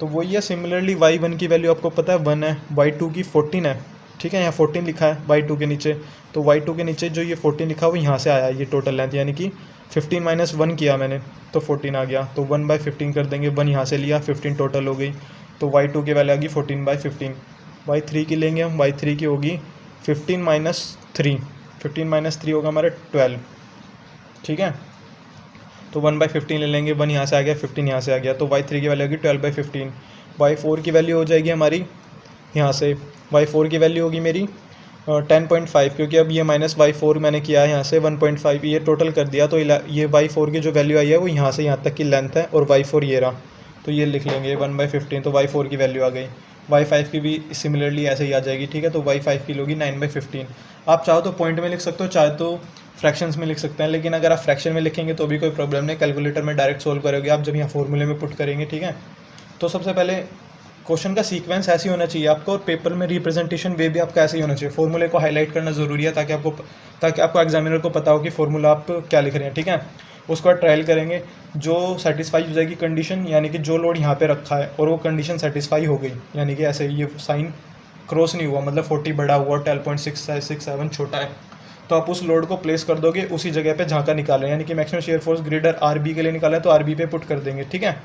तो वही है, सिमिलरली y1 की वैल्यू आपको पता है 1 है, y2 की 14 है, ठीक है, यहाँ 14 लिखा है y2 के नीचे, तो y2 के नीचे जो ये 14 लिखा है वो यहाँ से आया, ये टोटल लेंथ, यानी कि 15 माइनस 1 किया मैंने तो 14 आ गया, तो 1/15 कर देंगे, 1 यहाँ से लिया, 15 टोटल हो गई, तो y2 की वैल्यू आ गई 14/15। y3 की लेंगे हम, y3 की होगी 15 माइनस 3, 15 माइनस 3 होगा हमारा 12, ठीक है, तो 1/15 ले लेंगे, 1 यहाँ से आ गया, 15 यहाँ से आ गया, तो y3 की वैल्यू होगी 12/15। y4 की वैल्यू हो जाएगी हमारी यहाँ से, y4 की वैल्यू होगी मेरी 10.5, क्योंकि अब ये माइनस y4 मैंने किया है यहाँ से 1.5, ये टोटल कर दिया, तो ये y4 की जो वैल्यू आई है वो यहाँ से यहाँ तक की लेंथ है, और y4 ये रहा, तो ये लिख लेंगे 1/15, तो y4 की वैल्यू आ गई। y5 की भी सिमिलरली ऐसे ही आ जाएगी, ठीक है, तो y5 की होगी 9/15। आप चाहो तो पॉइंट में लिख सकते हो, चाहे तो फ्रैक्शंस में लिख सकते हैं, लेकिन अगर आप फ्रैक्शन में लिखेंगे तो भी कोई प्रॉब्लम नहीं, कैलकुलेटर में डायरेक्ट सोल्व करोगे आप जब यहाँ फॉर्मूले में पुट करेंगे, ठीक है। तो सबसे पहले क्वेश्चन का सीक्वेंस ऐसे ही होना चाहिए आपको, और पेपर में रिप्रेजेंटेशन वे भी आपका ऐसे ही होना चाहिए। फॉर्मूले को हाईलाइट करना ज़रूरी है ताकि आपको एग्जामिनर को पता हो कि फॉर्मूला आप क्या लिख रहे हैं, ठीक है। उसके बाद ट्रायल करेंगे, जो सेटिस्फाई हो जाएगी कंडीशन, यानी कि जो लोड यहाँ पे रखा है और वो कंडीशन सेटिस्फाई हो गई, यानी कि ऐसे ये साइन क्रॉस नहीं हुआ, मतलब 40 बड़ा हुआ, 12.67 छोटा है, तो आप उस लोड को प्लेस कर दोगे उसी जगह पे जहाँ का निकालें, यानी कि maximum shear force girder R B के लिए निकाला है तो आर बी पे पुट कर देंगे, ठीक है।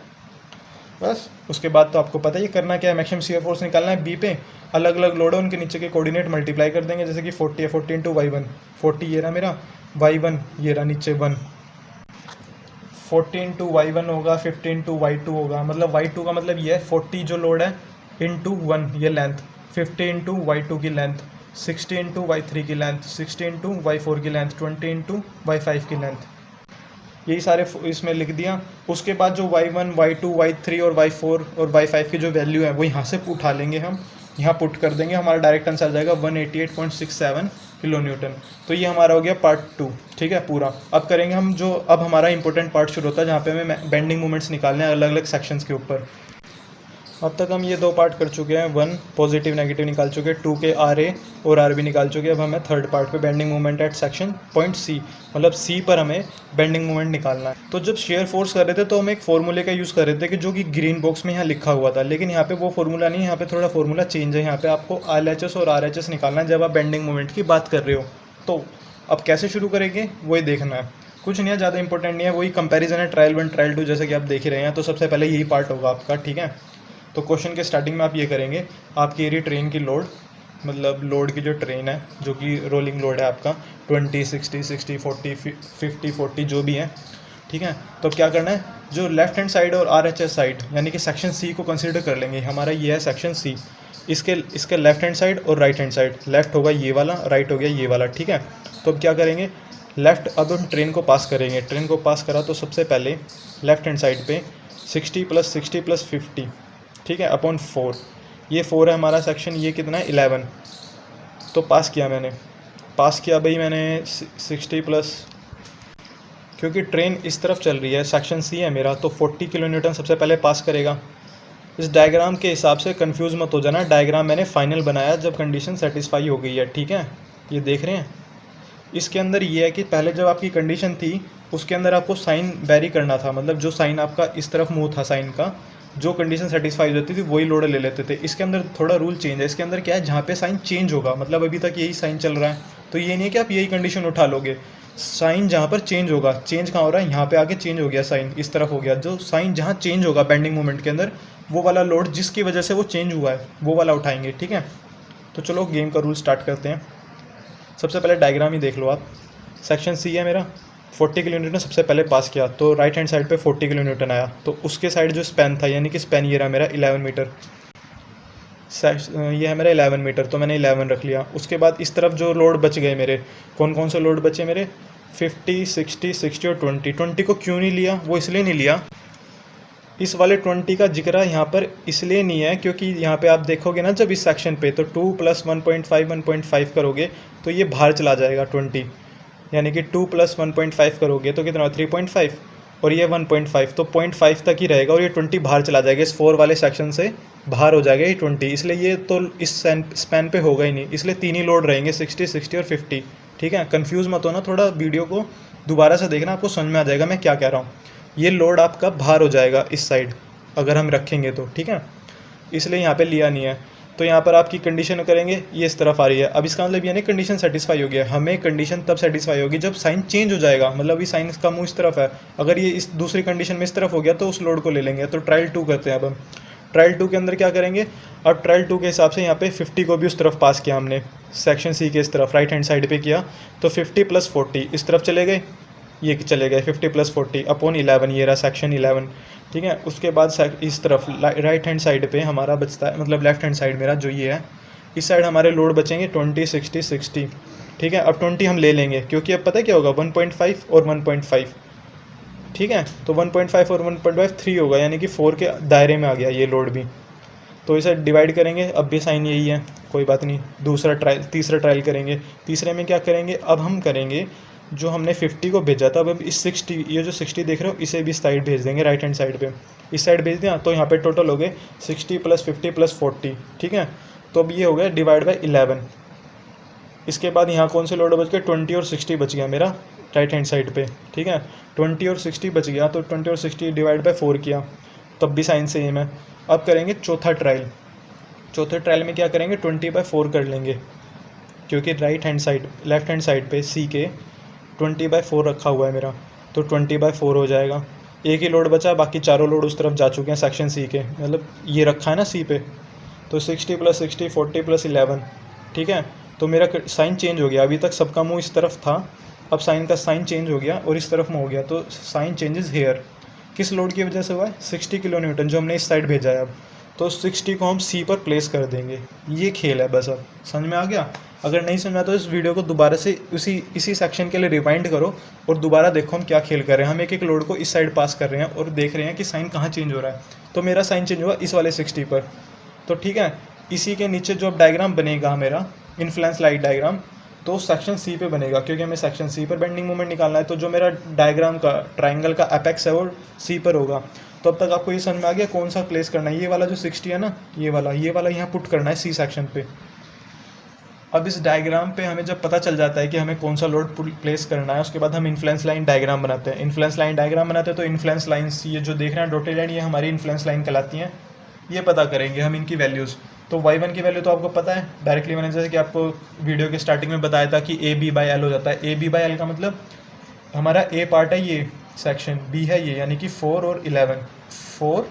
बस उसके बाद तो आपको पता ही करना क्या है, मैक्सिमम शियर फोर्स निकालना है बी पे, अलग अलग लोड है उनके नीचे के कोऑर्डिनेट मल्टीप्लाई कर देंगे, जैसे कि 40 है 40 इंटू y1, 40 ये रहा मेरा, y1 ये रहा नीचे 1, 40 इंटू y1 होगा, 50 इंटू y2 होगा, मतलब y2 का मतलब ये है 40 जो लोड है इंटू 1 ये लेंथ, 50 इंटू y2 की लेंथ, 60 इंटू y3 की लेंथ, 60 इंटू y4 की लेंथ, 20 इंटू y5 की लेंथ, यही सारे इसमें लिख दिया। उसके बाद जो y1 y2 y3 और y4 और y5 की जो वैल्यू है वो यहाँ से उठा लेंगे हम, यहाँ पुट कर देंगे, हमारा डायरेक्ट आंसर आ जाएगा 188.67 किलो न्यूटन। तो ये हमारा हो गया पार्ट 2, ठीक है पूरा। अब करेंगे हम जो, अब हमारा इंपॉर्टेंट पार्ट शुरू होता है जहाँ पे हमें बेंडिंग मोमेंट्स निकालने हैं अलग अलग सेक्शंस के ऊपर। अब तक हम ये 2 पार्ट कर चुके हैं, 1 पॉजिटिव नेगेटिव निकाल चुके हैं, 2 के आर ए और आर बी निकाल चुके हैं। अब हमें थर्ड पार्ट पे bending moment at section point C, मतलब सी पर हमें बेंडिंग मोमेंट निकालना है। तो जब शेयर फोर्स कर रहे थे तो हम एक फॉर्मूले का यूज़ कर रहे थे कि जो कि ग्रीन बॉक्स में यहाँ लिखा हुआ था, लेकिन यहाँ पे वो फॉर्मूला नहीं है, यहाँ पे थोड़ा फॉर्मूला चेंज है। यहाँ पे आपको RHS और RHS निकालना है जब आप बेंडिंग मोमेंट की बात कर रहे हो। तो अब कैसे शुरू करेंगे वही देखना है, कुछ नहीं है, ज़्यादा इंपॉर्टेंट नहीं है, वही कंपैरिजन है ट्रायल 1 ट्रायल 2 जैसे कि आप देख ही रहे हैं। तो सबसे पहले यही पार्ट होगा आपका, ठीक है। तो क्वेश्चन के स्टार्टिंग में आप ये करेंगे, आपकी एरी ट्रेन की लोड, मतलब लोड की जो ट्रेन है जो कि रोलिंग लोड है आपका 20 60 60 40 50 40 जो भी है, ठीक है। तो क्या करना है, जो लेफ्ट हैंड साइड और RHS साइड यानी कि सेक्शन सी को कंसीडर कर लेंगे। हमारा ये है सेक्शन सी, इसके लेफ्ट हैंड साइड और राइट हैंड साइड, लेफ्ट होगा ये वाला, राइट हो गया ये वाला, ठीक है। तो अब क्या करेंगे, लेफ्ट, अब हम ट्रेन को पास करेंगे, ट्रेन को पास करा तो सबसे पहले लेफ्ट हैंड साइड पे 60 + 60 + 50, ठीक है, अपॉन 4, ये 4 है हमारा सेक्शन, ये कितना है 11। तो पास किया मैंने, पास किया भाई मैंने 60 प्लस, क्योंकि ट्रेन इस तरफ चल रही है, सेक्शन सी है मेरा, तो 40 किलो न्यूटन सबसे पहले पास करेगा। इस डायग्राम के हिसाब से कंफ्यूज मत हो जाना, डायग्राम मैंने फाइनल बनाया जब कंडीशन सेटिस्फाई हो गई है, ठीक है। ये देख रहे हैं, इसके अंदर ये है कि पहले जब आपकी कंडीशन थी उसके अंदर आपको साइन वेरी करना था, मतलब जो साइन आपका इस तरफ मुँह था साइन का, जो कंडीशन सेटिस्फाई हो जाती थी वही लोड ले लेते थे। इसके अंदर थोड़ा रूल चेंज है, इसके अंदर क्या है, जहाँ पे साइन चेंज होगा, मतलब अभी तक यही साइन चल रहा है, तो ये नहीं है कि आप यही कंडीशन उठा लोगे। साइन जहाँ पर चेंज होगा, चेंज कहाँ हो रहा है, यहाँ पे आके चेंज हो गया साइन, इस तरफ हो गया, जो साइन जहाँ चेंज होगा बेंडिंग मोमेंट के अंदर, वो वाला लोड जिसकी वजह से वो चेंज हुआ है वो वाला उठाएंगे, ठीक है। तो चलो गेम का रूल स्टार्ट करते हैं। सबसे पहले डायग्राम ही देख लो आप, सेक्शन सी है मेरा, 40 किलो न्यूटन सबसे पहले पास किया, तो राइट हैंड साइड पे 40 किलो न्यूटन आया, तो उसके साइड जो स्पैन था, यानी कि स्पैन ये रहा मेरा 11 मीटर, ये है मेरा 11 मीटर, तो मैंने 11 रख लिया। उसके बाद इस तरफ जो लोड बच गए मेरे, कौन कौन से लोड बचे मेरे, 50 60 60 और 20 को क्यों नहीं लिया, वो इसलिए नहीं लिया, इस वाले 20 का जिक्र यहाँ पर इसलिए नहीं है क्योंकि यहाँ पे आप देखोगे ना जब इस सेक्शन पे, तो 2 + 1.5 करोगे तो ये बाहर चला जाएगा 20, यानी कि 2 + 1.5 करोगे तो कितना 3.5 और ये 1.5, तो 0.5 तक ही रहेगा और ये 20 बाहर चला जाएगा, इस 4 वाले सेक्शन से बाहर हो जाएगा ये 20, इसलिए ये तो इस स्पैन पे होगा ही नहीं, इसलिए 3 ही लोड रहेंगे 60 60 और 50, ठीक है। कन्फ्यूज़ मत होना, थोड़ा वीडियो को दोबारा से देखना, आपको समझ में आ जाएगा मैं क्या कह रहा हूँ। ये लोड आपका बाहर हो जाएगा इस साइड अगर हम रखेंगे तो, ठीक है, इसलिए यहाँ पे लिया नहीं है। तो यहाँ पर आपकी कंडीशन करेंगे, ये इस तरफ आ रही है, अब इसका मतलब ये नहीं कंडीशन सेटिस्फाई हो गया, हमें कंडीशन तब सेटिस्फाई होगी जब साइन चेंज हो जाएगा, मतलब अभी साइन का मुँह इस तरफ है, अगर ये इस दूसरी कंडीशन में इस तरफ हो गया तो उस लोड को ले लेंगे। तो ट्रायल 2 करते हैं अब हम, ट्रायल 2 के अंदर क्या करेंगे, अब ट्रायल 2 के हिसाब से यहाँ पे 50 को भी उस तरफ पास किया हमने, सेक्शन सी के इस तरफ राइट हैंड साइड पे किया, तो 50 + 40 इस तरफ चले गए, ये चले गए 50 + 40 अपॉन 11, ये रहा सेक्शन 11, ठीक है। उसके बाद इस तरफ राइट हैंड साइड पे हमारा बचता है, मतलब लेफ्ट हैंड साइड मेरा जो ये है, इस साइड हमारे लोड बचेंगे 20 60 60, ठीक है। अब 20 हम ले लेंगे क्योंकि अब पता है क्या होगा, 1.5 और 1.5, ठीक है, तो 1.5 और 1.5 3 होगा, यानी कि 4 के दायरे में आ गया ये लोड भी। तो इसे डिवाइड करेंगे, अब भी साइन यही है, कोई बात नहीं, तीसरा ट्रायल करेंगे। तीसरे में क्या करेंगे, अब हम करेंगे जो हमने 50 को भेजा था, अब इस 60, ये जो 60 देख रहे हो इसे भी साइड भेज देंगे, राइट हैंड साइड पे इस साइड भेज दिया, तो यहाँ पे टोटल हो गए 60 + 50 + 40, ठीक है। तो अब ये हो गया डिवाइड बाई 11। इसके बाद यहाँ कौन से लोड बच गए, 20 और 60 बच गया मेरा राइट हैंड साइड पे, ठीक है, 20 और 60 बच गया, तो 20 और 60 डिवाइड बाई 4 किया, तब भी साइन सेम है। अब करेंगे चौथा ट्रायल, चौथे ट्रायल में क्या करेंगे, 20/4 कर लेंगे, क्योंकि right hand side left hand side पे सी के 20/4 रखा हुआ है मेरा, तो 20/4 हो जाएगा। एक ही लोड बचा, बाकी चारों लोड उस तरफ जा चुके हैं सेक्शन सी के, मतलब ये रखा है ना सी पे, तो 60 + 60 40 + 11, ठीक है। तो मेरा साइन चेंज हो गया, अभी तक सबका मुंह इस तरफ था, अब साइन का साइन चेंज हो गया और इस तरफ में हो गया, तो साइन चेंजेस हेयर। किस लोड की वजह से हुआ है? 60 किलो न्यूटन जो हमने इस साइड भेजा है। अब तो 60 को हम सी पर प्लेस कर देंगे, ये खेल है बस। अब समझ में आ गया? अगर नहीं समझा तो इस वीडियो को दोबारा से इसी सेक्शन के लिए रिवाइंड करो और दोबारा देखो हम क्या खेल कर रहे हैं। हम एक एक लोड को इस साइड पास कर रहे हैं और देख रहे हैं कि साइन कहाँ चेंज हो रहा है। तो मेरा साइन चेंज हुआ इस वाले 60 पर, तो ठीक है। इसी के नीचे जो अब डायग्राम बनेगा मेरा इन्फ्लुएंस लाइट डायग्राम, तो सेक्शन सी पे बनेगा, क्योंकि हमें सेक्शन सी पर बेंडिंग मोमेंट निकालना है। तो जो मेरा डायग्राम का ट्राइंगल का एपेक्स है वो सी पर होगा। तो अब तक आपको ये समझ में आ गया कौन सा प्लेस करना है। ये वाला जो 60 है ना, ये वाला यहाँ पुट करना है सी सेक्शन पे। अब इस डायग्राम पे हमें जब पता चल जाता है कि हमें कौन सा लोड प्लेस करना है, उसके बाद हम इन्फ्लुएंस लाइन डायग्राम बनाते हैं। इन्फ्लुएंस लाइन डायग्राम बनाते हैं तो इन्फ्लुएंस लाइन्स, ये जो देख रहे हैं डॉटेड लाइन, ये हमारी इन्फ्लुएंस लाइन कहलाती हैं। ये पता करेंगे हम इनकी वैल्यूज़। तो y1 की वैल्यू तो आपको पता है डायरेक्टली, मैंने जैसे कि आपको वीडियो के स्टार्टिंग में बताया था कि AB/L हो जाता है। AB/L का मतलब हमारा A पार्ट है ये सेक्शन, B है ये, यानी कि 4 और 11, 4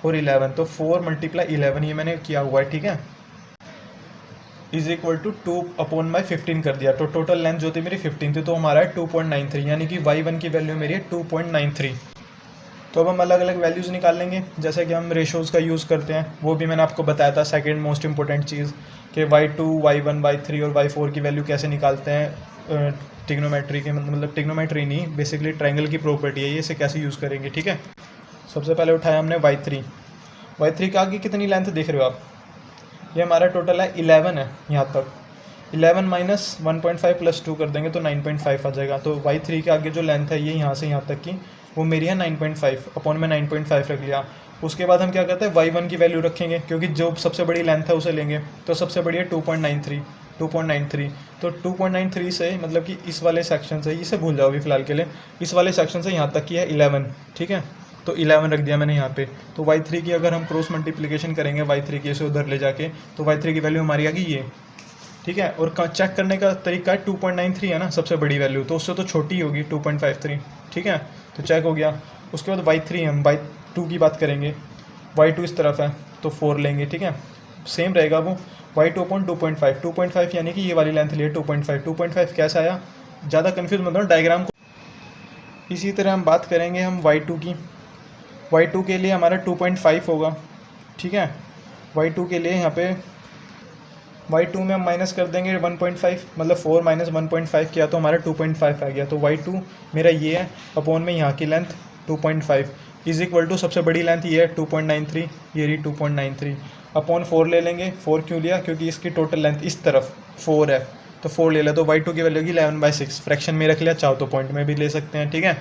और 11, तो 4 × 11 ये मैंने किया हुआ है, ठीक है, = 2/15 कर दिया। तो टोटल लेंथ जो थी मेरी 15 थी, तो हमारा है 2.93, यानी कि y1 की वैल्यू मेरी है 2.93। तो अब हम अलग अलग वैल्यूज़ निकाल लेंगे, जैसे कि हम रेशोज़ का यूज़ करते हैं, वो भी मैंने आपको बताया था। सेकंड मोस्ट इंपॉर्टेंट चीज़ कि y2, y1, y3 और y4 की वैल्यू कैसे निकालते हैं टिग्नोमेट्री के, मतलब टिग्नोमेट्री नहीं, बेसिकली ट्रायंगल की प्रॉपर्टी है ये, इसे कैसे यूज़ करेंगे, ठीक है। सबसे पहले उठाया हमने y3 के आगे कितनी लेंथ देख रहे हो आप? ये हमारा टोटल है 11 है यहाँ तक। 11 - 1.5 + 2 कर देंगे तो 9.5 आ जाएगा। तो y3 के आगे जो लेंथ है ये यहाँ से यहाँ तक की, वो मेरी है 9.5, अपॉन में 9.5 रख लिया। उसके बाद हम क्या करते हैं, y1 की वैल्यू रखेंगे, क्योंकि जो सबसे बड़ी लेंथ है उसे लेंगे। तो सबसे बड़ी है 2.93। तो 2.93 से मतलब कि इस वाले सेक्शन से, इसे भूल जाओ अभी फिलहाल के लिए, इस वाले सेक्शन से यहाँ तक की है 11, ठीक है। तो 11 रख दिया मैंने यहाँ पे। तो y3 की अगर हम क्रॉस मल्टीप्लिकेशन करेंगे y3 की इसे उधर ले जाके, तो y3 की वैल्यू हमारी आ गई ये, ठीक है। और चेक करने का तरीका है 2.93 है ना सबसे बड़ी वैल्यू, तो उससे तो छोटी होगी 2.53, ठीक है। तो चेक हो गया। उसके बाद y3 हम y2 की बात करेंगे, y2 इस तरफ है तो 4 लेंगे, ठीक है, सेम रहेगा वो। y2/2.5, 2.5 यानी कि ये वाली लेंथ लिए 2.5 कैसे आया, ज़्यादा कन्फ्यूज मत हो डायग्राम को। इसी तरह हम बात करेंगे हम y2 की। y2 के लिए हमारा 2.5 होगा, ठीक है। y2 के लिए यहाँ पे y2 में हम माइनस कर देंगे 1.5, मतलब 4 - 1.5 किया तो हमारा 2.5 आ गया। तो y2 मेरा ये है, अपॉन में यहाँ की लेंथ 2.5 = सबसे बड़ी लेंथ ये है 2.93, ये रही 2.93, अपॉन 4 ले लेंगे। 4 क्यों लिया? क्योंकि इसकी टोटल लेंथ इस तरफ 4 है, तो 4 ले लिया। तो y2 की वैल्यू की 11/6, फ्रैक्शन में रख लिया, चाहो तो पॉइंट में भी ले सकते हैं, ठीक है।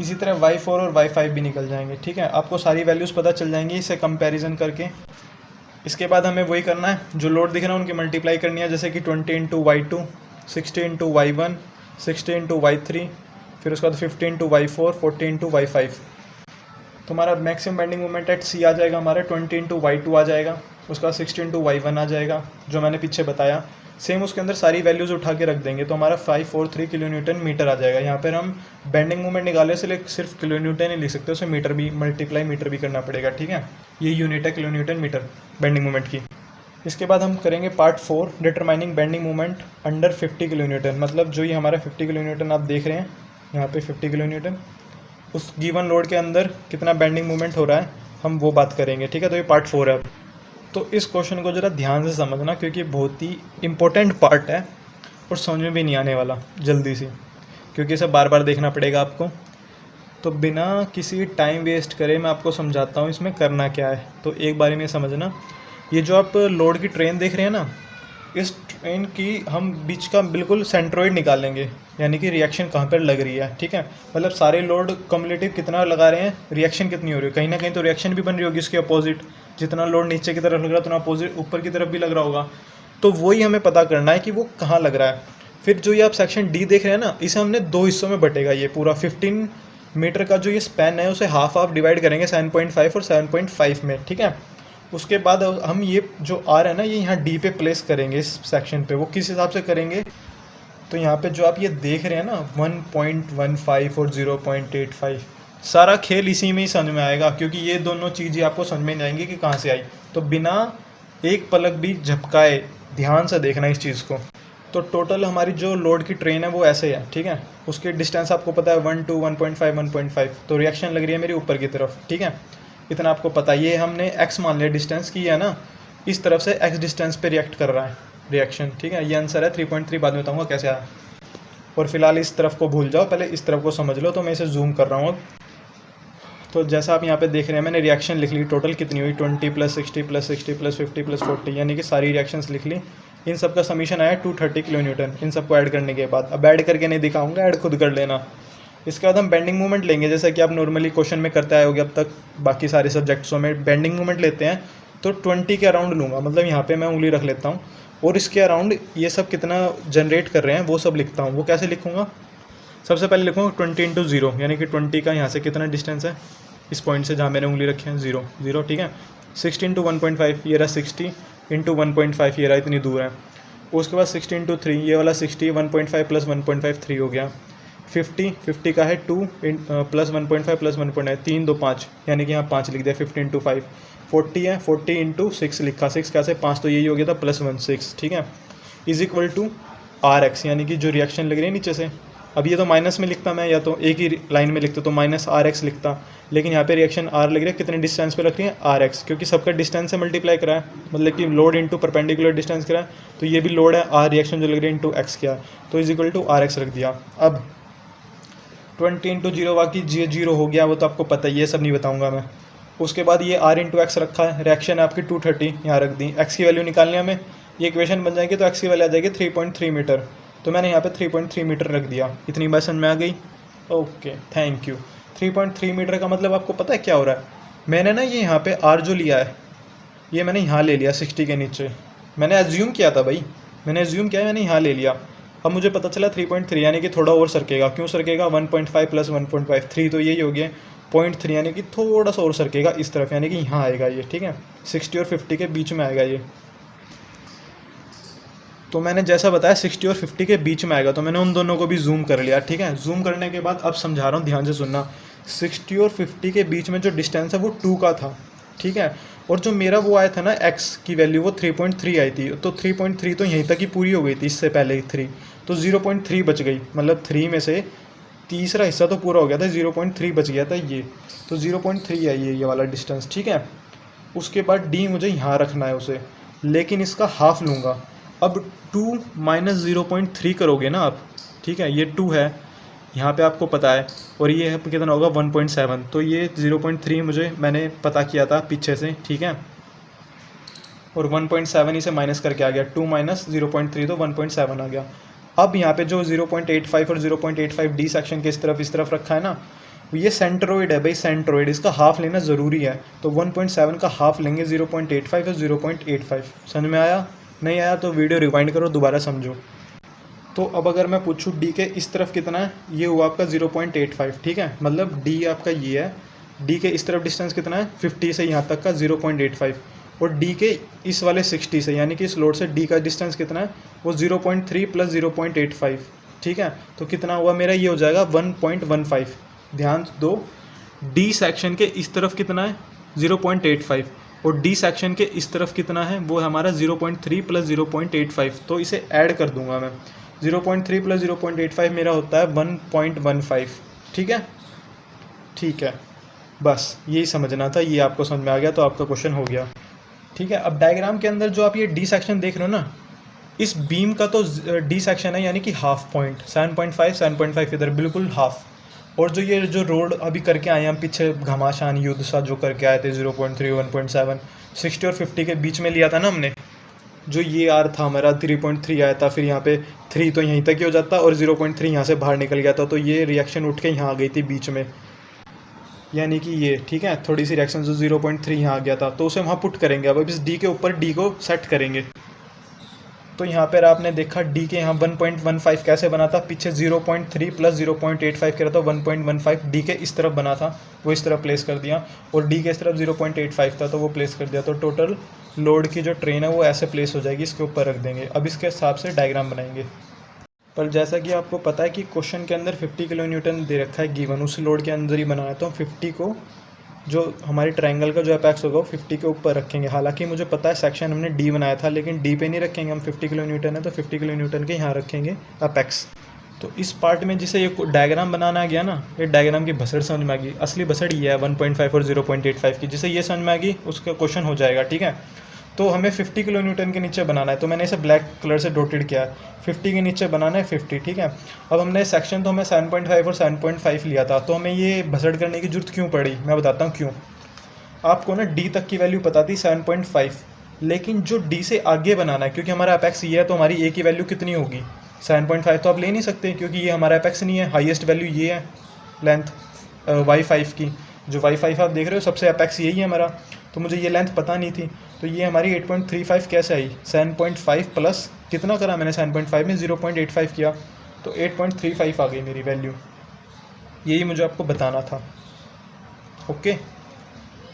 इसी तरह y4 और y5 भी निकल जाएंगे, ठीक है। आपको सारी वैल्यूज़ पता चल जाएंगी इसे कंपैरिजन करके। इसके बाद हमें वही करना है, जो लोड दिख रहा है उनकी मल्टीप्लाई करनी है, जैसे कि 20 × y2, 60 × y1, 60 × y3, फिर उसके बाद 50 × y4, 40 × y5। तो हमारा मैक्सिमम बेंडिंग मोमेंट एट सी आ जाएगा, हमारा 20 × y2 आ जाएगा, उसका 60 × y1 आ जाएगा जो मैंने पीछे बताया। सेम उसके अंदर सारी वैल्यूज़ उठा के रख देंगे, तो हमारा 543 किलो न्यूटन मीटर आ जाएगा। यहाँ पर हम बेंडिंग मोमेंट निकाले से सिर्फ किलो न्यूटन ही लिख सकते हैं, उसे मीटर भी मल्टीप्लाई मीटर भी करना पड़ेगा, ठीक है। ये यूनिट है kilo newton metre bending moment की। इसके बाद हम करेंगे part 4, determining bending moment under 50 kilo newton. मतलब जो ये हमारा 50 किलो न्यूटन आप देख रहे हैं यहाँ पे 50 किलो न्यूटन, उस गिवन लोड के अंदर कितना बेंडिंग मोमेंट हो रहा है हम वो बात करेंगे, ठीक है। तो ये पार्ट 4 है। तो इस क्वेश्चन को ज़रा ध्यान से समझना, क्योंकि बहुत ही इंपॉर्टेंट पार्ट है और समझ में भी नहीं आने वाला जल्दी से, क्योंकि इसे बार बार देखना पड़ेगा आपको। तो बिना किसी टाइम वेस्ट करे मैं आपको समझाता हूँ इसमें करना क्या है। तो एक बारी में समझना, ये जो आप लोड की ट्रेन देख रहे हैं ना, इस ट्रेन की हम बीच का बिल्कुल सेंट्रोइड निकालेंगे, यानी कि रिएक्शन कहाँ पर लग रही है, ठीक है। मतलब सारे लोड कम्युलेटिव कितना लगा रहे हैं, रिएक्शन कितनी हो रही है, कहीं ना कहीं तो रिएक्शन भी बन रही होगी इसके अपोजिट। जितना लोड नीचे की तरफ लग रहा है उतना अपोजिट ऊपर की तरफ भी लग रहा होगा। तो वही हमें पता करना है कि वो कहाँ लग रहा है। फिर जो ये आप सेक्शन डी देख रहे हैं ना, इसे हमने 2 हिस्सों में बटेगा। ये पूरा 15 मीटर का जो ये स्पैन है उसे हाफ डिवाइड करेंगे 7.5 और 7.5 में, ठीक है। उसके बाद हम ये जो आर है ना, ये यहाँ डी पे प्लेस करेंगे इस सेक्शन पे। वो किस हिसाब से करेंगे, तो यहाँ पे जो आप ये देख रहे हैं ना 1.15 और 0.85, सारा खेल इसी में ही समझ में आएगा, क्योंकि ये दोनों चीज़ें आपको समझ में नहीं आएंगी कि कहाँ से आई। तो बिना एक पलक भी झपकाए ध्यान से देखना इस चीज़ को। तो टोटल हमारी जो लोड की ट्रेन है वो ऐसे है, ठीक है। उसकी डिस्टेंस आपको पता है 1 2 1.5 1.5। तो रिएक्शन लग रही है मेरी ऊपर की तरफ, ठीक है। इतना आपको पता है। ये हमने x मान लिया डिस्टेंस की है ना, इस तरफ से x डिस्टेंस पे रिएक्ट कर रहा है रिएक्शन, ठीक है। ये आंसर है 3.3। बाद में बताऊँगा कैसे आया। और फिलहाल इस तरफ को भूल जाओ, पहले इस तरफ को समझ लो। तो मैं इसे जूम कर रहा हूँ अब। तो जैसा आप यहाँ पे देख रहे हैं, मैंने रिएक्शन लिख ली। टोटल कितनी हुई? 20 + 60 + 60 + 50 + 40, यानी कि सारी रिएक्शंस लिख ली। इन सब का समीशन आया 230 किलो न्यूटन, इन सबको ऐड करने के बाद। अब ऐड करके नहीं दिखाऊंगा, ऐड खुद कर लेना। इसके बाद हम बेंडिंग मूवमेंट लेंगे, जैसा कि आप नॉर्मली क्वेश्चन में करते आए होगे अब तक बाकी सारे सब्जेक्ट्सों में। बेंडिंग मूवमेंट लेते हैं तो 20 के अराउंड लूँगा, मतलब यहाँ पे मैं उंगली रख लेता हूँ और इसके अराउंड ये सब कितना जनरेट कर रहे हैं वो सब लिखता हूँ। वो कैसे लिखूँगा? सबसे पहले लिखूँगा 20 × 0, यानी कि 20 का यहाँ से कितना डिस्टेंस है, इस पॉइंट से जहाँ मैंने उंगली रखी है 0 0, ठीक है। 60 × 1.5, ये रहा 60 × 1.5, ये रहा इतनी दूर है। उसके बाद 60 × 3, ये वाला 60, 1.5 + 1.5 3 हो गया। 50 का है 2 + 1.5 + 1.5, 3 2 5, यानी कि यहाँ 5 लिख दिया। 50 × 5 40 है, 40 × 6 लिखा। 6 कैसे? 5, तो यही हो गया था +1 6, ठीक है। = RX, यानी कि जो रिएक्शन लग रही है नीचे से। अब ये तो माइनस में लिखता मैं, या तो एक ही लाइन में लिखता तो -RX लिखता, लेकिन यहाँ पे रिएक्शन R लग रही है, कितने डिस्टेंस पे रख रही है? RX, क्योंकि सबका डिस्टेंस से मल्टीप्लाई करा है, मतलब कि लोड इंटू परपेंडिकुलर डिस्टेंस करा है। तो ये भी लोड है, R रिएक्शन जो लग रही है इंटू X किया, तो = RX रख दिया। अब 20 × 0, बाकी 0 हो गया, वो तो आपको पता ही है, सब नहीं बताऊँगा मैं। उसके बाद ये R × X रखा है, रिएक्शन है आपकी 230 यहाँ रख दी। X की वैल्यू निकालनी है हमें, ये इक्वेशन बन जाएगी, तो X की वैल्यू आ जाएगी 3.3 मीटर। तो मैंने यहाँ पे 3.3 मीटर रख दिया। इतनी बात समझ में आ गई? Okay, thank you. 3.3 मीटर का मतलब आपको पता है क्या हो रहा है? मैंने ना ये यहाँ पे R जो लिया है, ये मैंने यहाँ ले लिया 60 के नीचे। मैंने एज्यूम किया था भाई, मैंने एज्यूम किया, मैंने यहाँ ले लिया। अब मुझे पता चला 3.3, यानी कि थोड़ा और सरकेगा। क्यों सरकेगा? 1.5 + 1.5 3, तो यही हो गया 0.3, यानी कि थोड़ा सा और सरकेगा इस तरफ, यानी कि यहाँ आएगा ये, ठीक है। 60 और 50 के बीच में आएगा ये। तो मैंने जैसा बताया 60 और 50 के बीच में आएगा, तो मैंने उन दोनों को भी जूम कर लिया, ठीक है। जूम करने के बाद अब समझा रहा हूँ, ध्यान से सुनना। 60 और 50 के बीच में जो डिस्टेंस है वो 2 का था, ठीक है। और जो मेरा वो आया था ना x की वैल्यू, वो 3.3 आई थी। तो 3.3 तो यहीं तक ही पूरी हो गई थी, इससे पहले 3, तो 0.3 बच गई। मतलब 3 में से तीसरा हिस्सा तो पूरा हो गया था, 0.3 बच गया था ये। तो 0.3 है ये वाला डिस्टेंस, ठीक है। उसके बाद d मुझे यहाँ रखना है उसे, लेकिन इसका हाफ लूँगा। अब 2 - 0.3 करोगे ना आप, ठीक है। ये 2 है, यहाँ पे आपको पता है, और ये है कितना होगा 1.7। तो ये 0.3 मुझे मैंने पता किया था पीछे से, ठीक है। और 1.7 इसे माइनस करके आ गया, 2 - 0.3 तो 1.7 आ गया। अब यहाँ पे जो 0.85 और 0.85 डी सेक्शन के इस तरफ रखा है ना, ये सेंट्रोइड है भाई, सेंट्रोइड। इसका हाफ लेना ज़रूरी है। तो 1.7 का हाफ लेंगे, 0.85 और 0.85। समझ में आया? नहीं आया तो वीडियो रिवाइंड करो, दोबारा समझो। तो अब अगर मैं पूछूँ डी के इस तरफ कितना है, ये हुआ आपका 0.85, ठीक है। मतलब डी आपका ये है, डी के इस तरफ डिस्टेंस कितना है 50 से यहाँ तक का 0.85, और डी के इस वाले 60 से, यानी कि इस लोड से डी का डिस्टेंस कितना है, वो 0.3 + 0.85, ठीक है। तो कितना हुआ मेरा, ये हो जाएगा 1.15। ध्यान दो, डी सेक्शन के इस तरफ कितना है 0.85, और डी सेक्शन के इस तरफ कितना है, वो हमारा 0.3 + 0.85। तो इसे ऐड कर दूंगा मैं। 0.3 + 0.85 मेरा होता है 1.15, ठीक है। ठीक है, बस यही समझना था, ये आपको समझ में आ गया तो आपका क्वेश्चन हो गया, ठीक है। अब डायग्राम के अंदर जो आप ये डी सेक्शन देख रहे हो ना, इस बीम का तो डी सेक्शन है, यानी कि हाफ पॉइंट 7.5 इधर बिल्कुल हाफ। और जो रोड अभी करके आए हैं हम पीछे, घमासान युद्ध सा जो करके आए थे 0.3 1.7, 60 और 50 के बीच में लिया था ना हमने, जो ये आर था हमारा 3.3 आया था, फिर यहाँ पे 3 तो यहीं तक ही हो जाता और 0.3 यहाँ से बाहर निकल गया था, तो ये रिएक्शन उठ के यहाँ आ गई थी बीच में, यानी कि ये, ठीक है। थोड़ी सी रिएक्शन जो 0.3 यहाँ आ गया था, तो उसे वहाँ पुट करेंगे। अब इस डी के ऊपर डी को सेट करेंगे। तो यहाँ पर आपने देखा डी के यहाँ 1.15 कैसे बना था, पीछे 0.3 + 0.85 करा था, 1.15 डी के इस तरफ बना था, वो इस तरफ प्लेस कर दिया, और डी के इस तरफ 0.85 था, तो वो प्लेस कर दिया। तो टोटल लोड की जो ट्रेन है वो ऐसे प्लेस हो जाएगी, इसके ऊपर रख देंगे। अब इसके हिसाब से डायग्राम बनाएंगे। पर जैसा कि आपको पता है कि क्वेश्चन के अंदर 50 किलो न्यूटन दे रखा है गिवन, उस लोड के अंदर ही बनाया, तो हम 50 को जो हमारी ट्रायंगल का जो अपेक्स होगा वो 50 के ऊपर रखेंगे। हालांकि मुझे पता है सेक्शन हमने डी बनाया था, लेकिन डी पे नहीं रखेंगे हम, 50 किलो न्यूटन है तो 50 किलो न्यूटन के यहाँ रखेंगे अपेक्स। तो इस पार्ट में जिसे ये डायग्राम बनाना गया ना, ये डायग्राम की भसड़ समझ में आ गई। असली भसड़ ये है 1.5 और 0.85 की, जिसे ये समझ में आ गई उसका क्वेश्चन हो जाएगा। ठीक है, तो हमें 50 किलो न्यूटन के नीचे बनाना है, तो मैंने इसे ब्लैक कलर से डॉटेड किया है। 50 के नीचे बनाना है 50। ठीक है, अब हमने सेक्शन तो हमें 7.5 और 7.5 लिया था, तो हमें ये भसड़ करने की जरूरत क्यों पड़ी, मैं बताता हूँ क्यों। आपको ना डी तक की वैल्यू पता थी 7.5, लेकिन जो डी से आगे बनाना है, क्योंकि हमारा अपेक्स ये है तो हमारी ए की वैल्यू कितनी होगी 7.5 तो आप ले नहीं सकते, क्योंकि ये हमारा अपेक्स नहीं है, हाईएस्ट वैल्यू ये है लेंथ y5 की, जो y5 आप देख रहे हो सबसे अपेक्स यही है हमारा, तो मुझे ये लेंथ पता नहीं थी, तो ये हमारी 8.35 कैसे आई, 7.5 प्लस कितना करा मैंने 7.5 में 0.85 किया, तो 8.35 आ गई मेरी वैल्यू। यही मुझे आपको बताना था। ओके,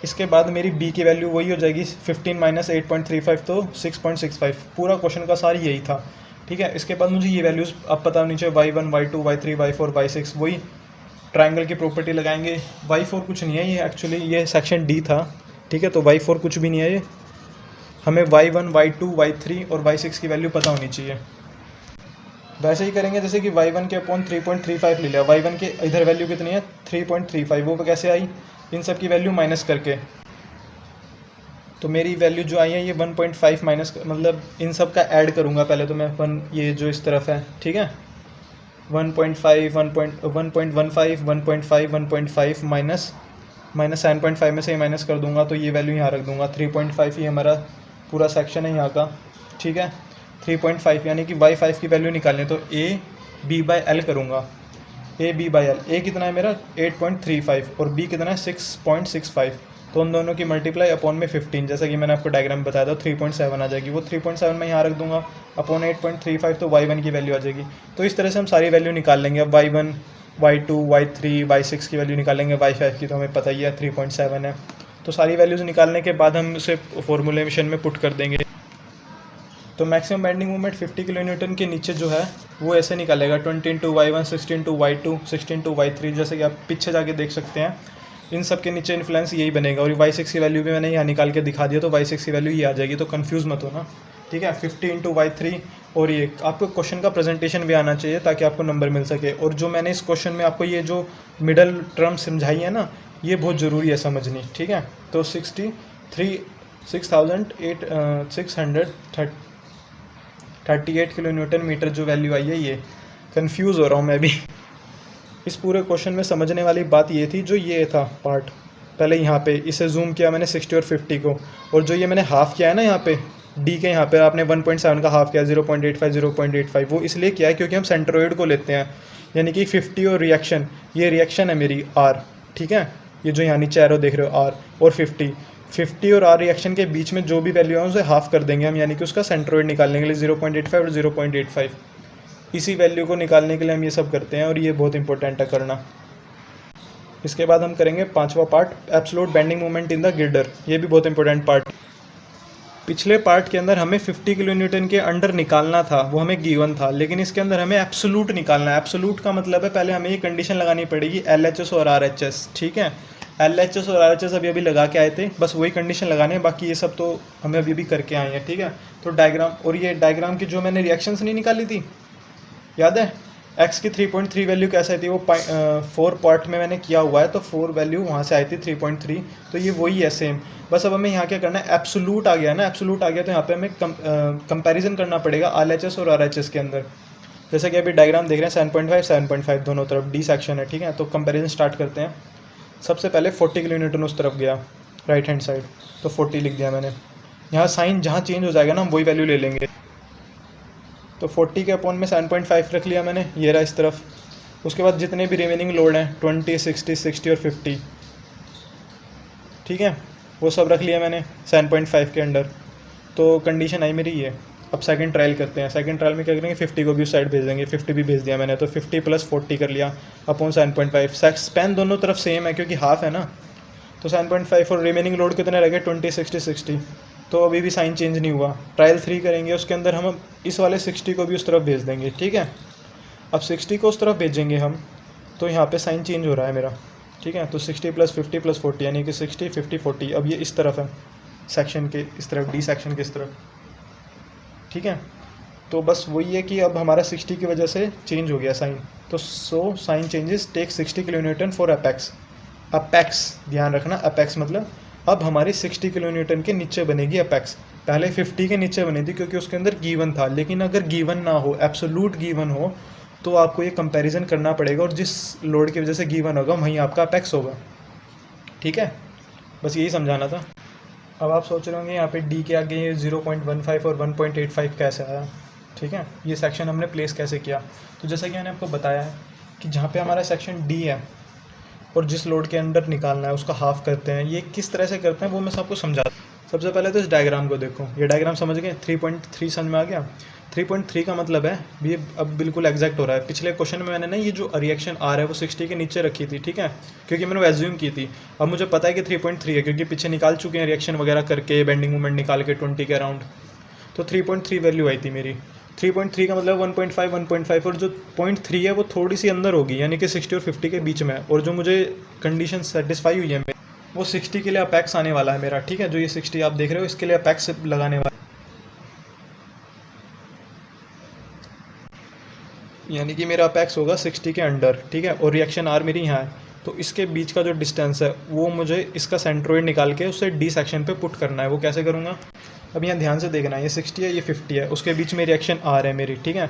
इसके बाद मेरी b की वैल्यू वही हो जाएगी 15 माइनस 8.35 तो 6.65, पूरा क्वेश्चन का सार यही था। ठीक है, इसके बाद मुझे ये वैल्यूज़ अब पता होनी चाहिए, y1 y2 y3 y4 y6, वही ट्रायंगल की प्रॉपर्टी लगाएंगे। y4 कुछ नहीं है, ये एक्चुअली ये सेक्शन डी था। ठीक है, तो y4 कुछ भी नहीं है, ये हमें y1 y2 y3 और y6 की वैल्यू पता होनी चाहिए। वैसे ही करेंगे जैसे कि y1 के अपॉन 3.35 ले लिया, y1 के इधर वैल्यू कितनी है 3.35, वो कैसे आई, इन सब की वैल्यू माइनस करके, तो मेरी वैल्यू जो आई है ये 1.5 माइनस, मतलब इन सब का ऐड करूँगा पहले तो मैं, ये जो इस तरफ है, ठीक है 1.5 1.15 1.5 1.5 माइनस 7.5 में से माइनस कर दूंगा, तो ये वैल्यू यहाँ रख दूंगा 3.5, ही हमारा पूरा सेक्शन है यहाँ का। ठीक है, 3.5 यानी कि y5 की वैल्यू निकालनी, तो a b बाई एल करूँगा, a b by L, a कितना है मेरा 8.35 और b कितना है 6.65, तो उन दोनों की मल्टीप्लाई अपॉन में 15, जैसा कि मैंने आपको डायग्राम बताया था 3.7 आ जाएगी, वो 3.7 मैं यहाँ रख दूंगा अपॉन 8.35, तो y1 की वैल्यू आ जाएगी। तो इस तरह से हम सारी वैल्यू निकाल लेंगे। अब y1 y2 y3 y6 की वैल्यू निकालेंगे, y5 की तो हमें पता ही है 3.7 है। तो सारी वैल्यूज़ निकालने के बाद हम उसे फॉर्मूलेशन में पुट कर देंगे। तो maximum bending moment 50 kilo Newton के नीचे जो है वो ऐसे निकालेगा 20 into y1 16 into y2 16 into y3, जैसे कि आप पीछे जाके देख सकते हैं, इन सब के नीचे इन्फ्लुएंस यही बनेगा। और y6 की वैल्यू भी मैंने यहाँ निकाल के दिखा दिया, तो y6 की वैल्यू ये आ जाएगी, तो कंफ्यूज मत होना। ठीक है, 50 इंटू y3, और ये आपको क्वेश्चन का प्रेजेंटेशन भी आना चाहिए ताकि आपको नंबर मिल सके। और जो मैंने इस क्वेश्चन में आपको ये जो मिडल टर्म समझाई है ना, ये बहुत ज़रूरी है समझनी। ठीक है, तो 638 किलो न्यूटन मीटर जो वैल्यू आई है, ये कंफ्यूज हो रहा हूँ मैं भी। इस पूरे क्वेश्चन में समझने वाली बात ये थी, जो ये था पार्ट, पहले यहाँ पे इसे जूम किया मैंने 60 और 50 को, और जो ये मैंने हाफ़ किया है ना यहाँ पे डी के, यहाँ पे आपने 1.7 का हाफ़ किया 0.85 वो इसलिए किया है क्योंकि हम सेंट्रोइड को लेते हैं, यानी कि 50 और रिएक्शन, ये रिएक्शन है मेरी आर। ठीक है, ये जो यहाँ नीचे एरो देख रहे हो आर और 50 और आर रिएक्शन के बीच में जो भी वैल्यू है उसे हाफ़ कर देंगे हम, यानी कि उसका सेंट्रोइड निकालने के लिए 0.85 और 0.85, इसी वैल्यू को निकालने के लिए हम ये सब करते हैं, और ये बहुत इंपॉर्टेंट है करना। इसके बाद हम करेंगे पांचवा part, absolute bending moment in the girder, ये भी बहुत इंपॉर्टेंट पार्ट। पिछले पार्ट के अंदर हमें 50 किलो न्यूटन के अंडर निकालना था, वो हमें गिवन था, लेकिन इसके अंदर हमें एब्सोल्यूट निकालना है। एब्सोल्यूट का मतलब है पहले हमें ये कंडीशन लगानी पड़ेगी LHS और RHS। ठीक है, LHS और RHS अभी लगा के आए थे, बस वही कंडीशन लगाने हैं, बाकी ये सब तो हमें अभी करके आए हैं। ठीक है, तो डायग्राम, और ये डायग्राम की जो मैंने रिएक्शंस नहीं निकाली थी, याद है x की 3.3 वैल्यू कैसे आई थी, वो 4 पार्ट में मैंने किया हुआ है, तो 4 वैल्यू वहाँ से आई थी 3.3, तो ये वही है सेम। बस अब हमें यहाँ क्या करना है, एब्सोल्यूट आ गया ना, एब्सोल्यूट आ गया तो यहाँ पे हमें कंपैरिजन करना पड़ेगा LHS और RHS के अंदर। जैसे कि अभी डायग्राम देख रहे हैं 7.5 दोनों तरफ डी सेक्शन है। ठीक है, तो कंपेरिजन स्टार्ट करते हैं। सबसे पहले 40 किलो न्यूटन उस तरफ गया, राइट हैंड साइड, तो 40 लिख दिया मैंने। यहाँ साइन जहाँ चेंज हो जाएगा ना, हम वही वैल्यू ले लेंगे, तो 40 के अपॉन में 7.5 रख लिया मैंने, ये रहा इस तरफ। उसके बाद जितने भी रिमेनिंग लोड हैं 20 60 और 50, ठीक है, वो सब रख लिया मैंने 7.5 के अंडर। तो कंडीशन आई मेरी ये। अब सेकंड ट्रायल करते हैं। सेकंड ट्रायल में क्या करेंगे, 50 को भी उस साइड भेज देंगे, 50 भी भेज दिया मैंने, तो 50 प्लस 40 कर लिया अपॉन 7.5। स्पैन दोनों तरफ सेम है क्योंकि हाफ है ना, तो 7.5 और रिमेनिंग लोड कितने रह गए 20 60, तो अभी भी साइन चेंज नहीं हुआ। ट्रायल 3 करेंगे, उसके अंदर हम इस वाले 60 को भी उस तरफ भेज देंगे। ठीक है, अब 60 को उस तरफ भेजेंगे हम, तो यहाँ पे साइन चेंज हो रहा है मेरा, ठीक है। तो 60 + 50 + 40 यानी कि 60 50 40। अब ये इस तरफ है, सेक्शन के इस तरफ, डी सेक्शन के इस तरफ, ठीक है। तो बस वही है कि अब हमारा 60 की वजह से चेंज हो गया साइन। तो sign changes take 60 kN for apex. Apex ध्यान रखना, अपेक्स मतलब अब हमारी 60 kN के नीचे बनेगी अपेक्स। पहले 50 के नीचे बनी थी क्योंकि उसके अंदर गिवन था, लेकिन अगर गिवन ना हो, एब्सोल्यूट गिवन हो, तो आपको ये कंपैरिजन करना पड़ेगा और जिस लोड की वजह से गिवन होगा वहीं आपका अपेक्स होगा, ठीक है। बस यही समझाना था। अब आप सोच रहे होंगे यहाँ पे डी के आगे ये 0.15 और 1.85 कैसे आया, ठीक है। ये सेक्शन हमने प्लेस कैसे किया, तो जैसा कि मैंने आपको बताया है कि जहाँ पे हमारा सेक्शन डी है और जिस लोड के अंडर निकालना है उसका हाफ करते हैं, ये किस तरह से करते हैं वो मैं सबको समझा। सबसे पहले तो इस डायग्राम को देखो, ये डायग्राम समझ गए, 3.3 समझ में आ गया। 3.3 का मतलब है ये अब बिल्कुल एग्जैक्ट हो रहा है। पिछले क्वेश्चन में मैंने ना ये जो रिएक्शन आर है वो 60 के नीचे रखी थी, ठीक है, क्योंकि मैंने एज्यूम की थी। अब मुझे पता है कि 3.3 है क्योंकि पीछे निकाल चुके हैं रिएक्शन वगैरह करके, बेंडिंग मोमेंट निकाल के 20 के अराउंड। तो 3.3 वैल्यू आई थी मेरी। 3.3 का मतलब 1.5 1.5, और जो 0.3 है वो थोड़ी सी अंदर होगी, यानी कि 60 और 50 के बीच में है। और जो मुझे कंडीशन सेटिस्फाई हुई है वो 60 के लिए अपेक्स आने वाला है मेरा, ठीक है। जो ये 60 आप देख रहे हो इसके लिए अपेक्स लगाने वाला, यानी कि मेरा अपेक्स होगा 60 के अंडर, ठीक है। और रिएक्शन आर मेरी यहाँ है, तो इसके बीच का जो डिस्टेंस है वो मुझे इसका सेंट्रोइड निकाल के उसे डी सेक्शन पे पुट करना है। वो कैसे करूँगा, अब यहाँ ध्यान से देखना है, ये 60 है, ये 50 है, उसके बीच में रिएक्शन आर है मेरी, ठीक है।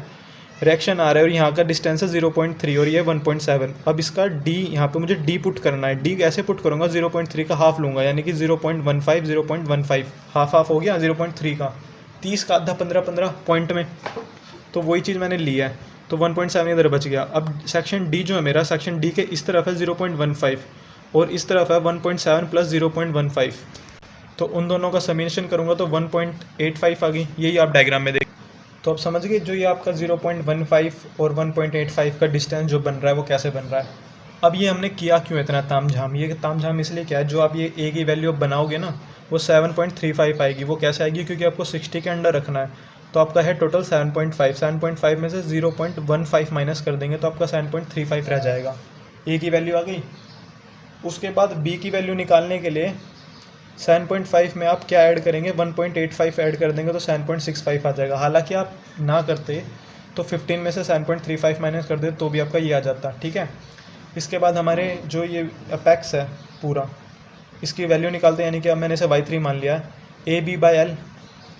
रिएक्शन आ रहा है और यहाँ का डिस्टेंस है 0.3 और ये 1.7। अब इसका डी यहाँ पे मुझे डी पुट करना है। डी कैसे पुट करूँगा, 0.3 का हाफ लूँगा, यानी कि 0.15 0.15 हाफ हाफ हो गया 0.3 का, 30 का आधा 15 पॉइंट में, तो वही चीज़ मैंने ली है। तो 1.7 इधर बच गया। अब सेक्शन डी जो है मेरा, सेक्शन डी के इस तरफ है 0.15 और इस तरफ है 1.7 + 0.15, तो उन दोनों का समेशन करूँगा तो 1.85 आ गई। यही आप डायग्राम में देख, तो आप समझ गए जो ये आपका 0.15 और 1.85 का डिस्टेंस जो बन रहा है वो कैसे बन रहा है। अब ये हमने किया क्यों इतना तामझाम, ये तामझाम इसलिए क्या है, जो आप ये ए की वैल्यू बनाओगे ना वो 7.35 आएगी। वो कैसे आएगी, क्योंकि आपको 60 के अंडर रखना है, तो आपका है टोटल 7.5 में से 0.15 माइनस कर देंगे तो आपका 7.35 रह जाएगा। ए की वैल्यू आ गई। उसके बाद बी की वैल्यू निकालने के लिए 7.5 में आप क्या ऐड करेंगे, 1.85 ऐड कर देंगे तो 7.65 आ जाएगा। हालांकि आप ना करते तो 15 में से 7.35 माइनस कर दे तो भी आपका ये आ जाता, ठीक है। इसके बाद हमारे जो ये अपेक्स है पूरा, इसकी वैल्यू निकालते हैं, यानी कि अब मैंने इसे y3 मान लिया है। ए बी बाई एल,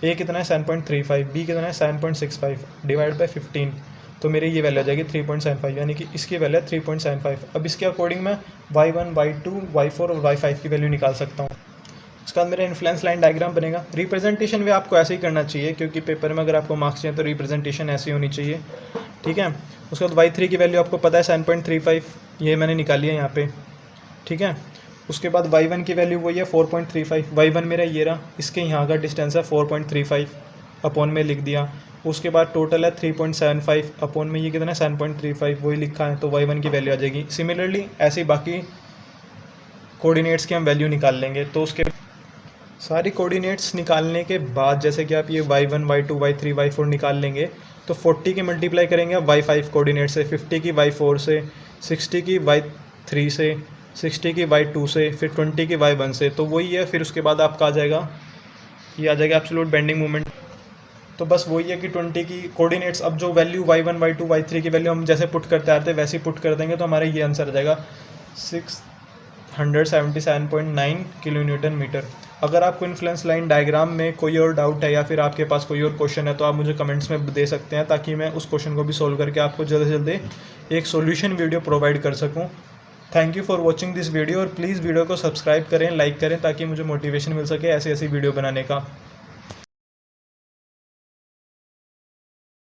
ए कितना है 7.35, बी कितना है 7.65 डिवाइड बाई 15, तो मेरी ये वैल्यू आ जाएगी 3.75, यानी कि इसकी वैल्यू है 3.75। अब इसके अकॉर्डिंग मैं y1 y2 y4 और y5 की वैल्यू निकाल सकता हूँ। उसके बाद मेरा इन्फ्लुएंस लाइन डायग्राम बनेगा। रिप्रेजेंटेशन भी आपको ऐसे ही करना चाहिए, क्योंकि पेपर में अगर आपको मार्क्स चाहिए तो रिप्रेजेंटेशन ऐसी होनी चाहिए, ठीक है। उसके बाद y3 की वैल्यू आपको पता है 7.35, ये मैंने निकाली है यहाँ पे, ठीक है। उसके बाद y1 की वैल्यू वही है 4.35, y1 मेरा ये रहा, इसके यहाँ का डिस्टेंस है 4.35 अपॉन में लिख दिया। उसके बाद टोटल है 3.75 अपॉन में ये कितना है 7.35 वही लिखा है, तो y1 की वैल्यू आ जाएगी। सिमिलरली ऐसे ही बाकी कोऑर्डिनेट्स की हम वैल्यू निकाल लेंगे। तो उसके सारी कोऑर्डिनेट्स निकालने के बाद जैसे कि आप ये y1 y2 y3 y4 निकाल लेंगे, तो 40 की मल्टीप्लाई करेंगे आप y5 कोऑर्डिनेट से, 50 की y4 से, 60 की y3 से, 60 की y2 से, फिर 20 की y1 से, तो वही है। फिर उसके बाद आपका आ जाएगा, ये आ जाएगा एब्सोल्यूट बेंडिंग मोमेंट। तो बस वही है कि 20 की कोऑर्डिनेट्स, अब जो वैल्यू y1 y2 y3 की वैल्यू हम जैसे पुट करते आते हैं वैसे ही पुट कर देंगे, तो हमारा ये आंसर आ जाएगा 677.9 kN/मीटर। अगर आपको इन्फ्लुएंस लाइन डायग्राम में कोई और डाउट है या फिर आपके पास कोई और क्वेश्चन है तो आप मुझे कमेंट्स में दे सकते हैं, ताकि मैं उस क्वेश्चन को भी सोल्व करके आपको जल्द से जल्द एक सॉल्यूशन वीडियो प्रोवाइड कर सकूं। Thank you for watching this video, और प्लीज़ वीडियो को सब्सक्राइब करें, लाइक करें, ताकि मुझे मोटिवेशन मिल सके ऐसी वीडियो बनाने का।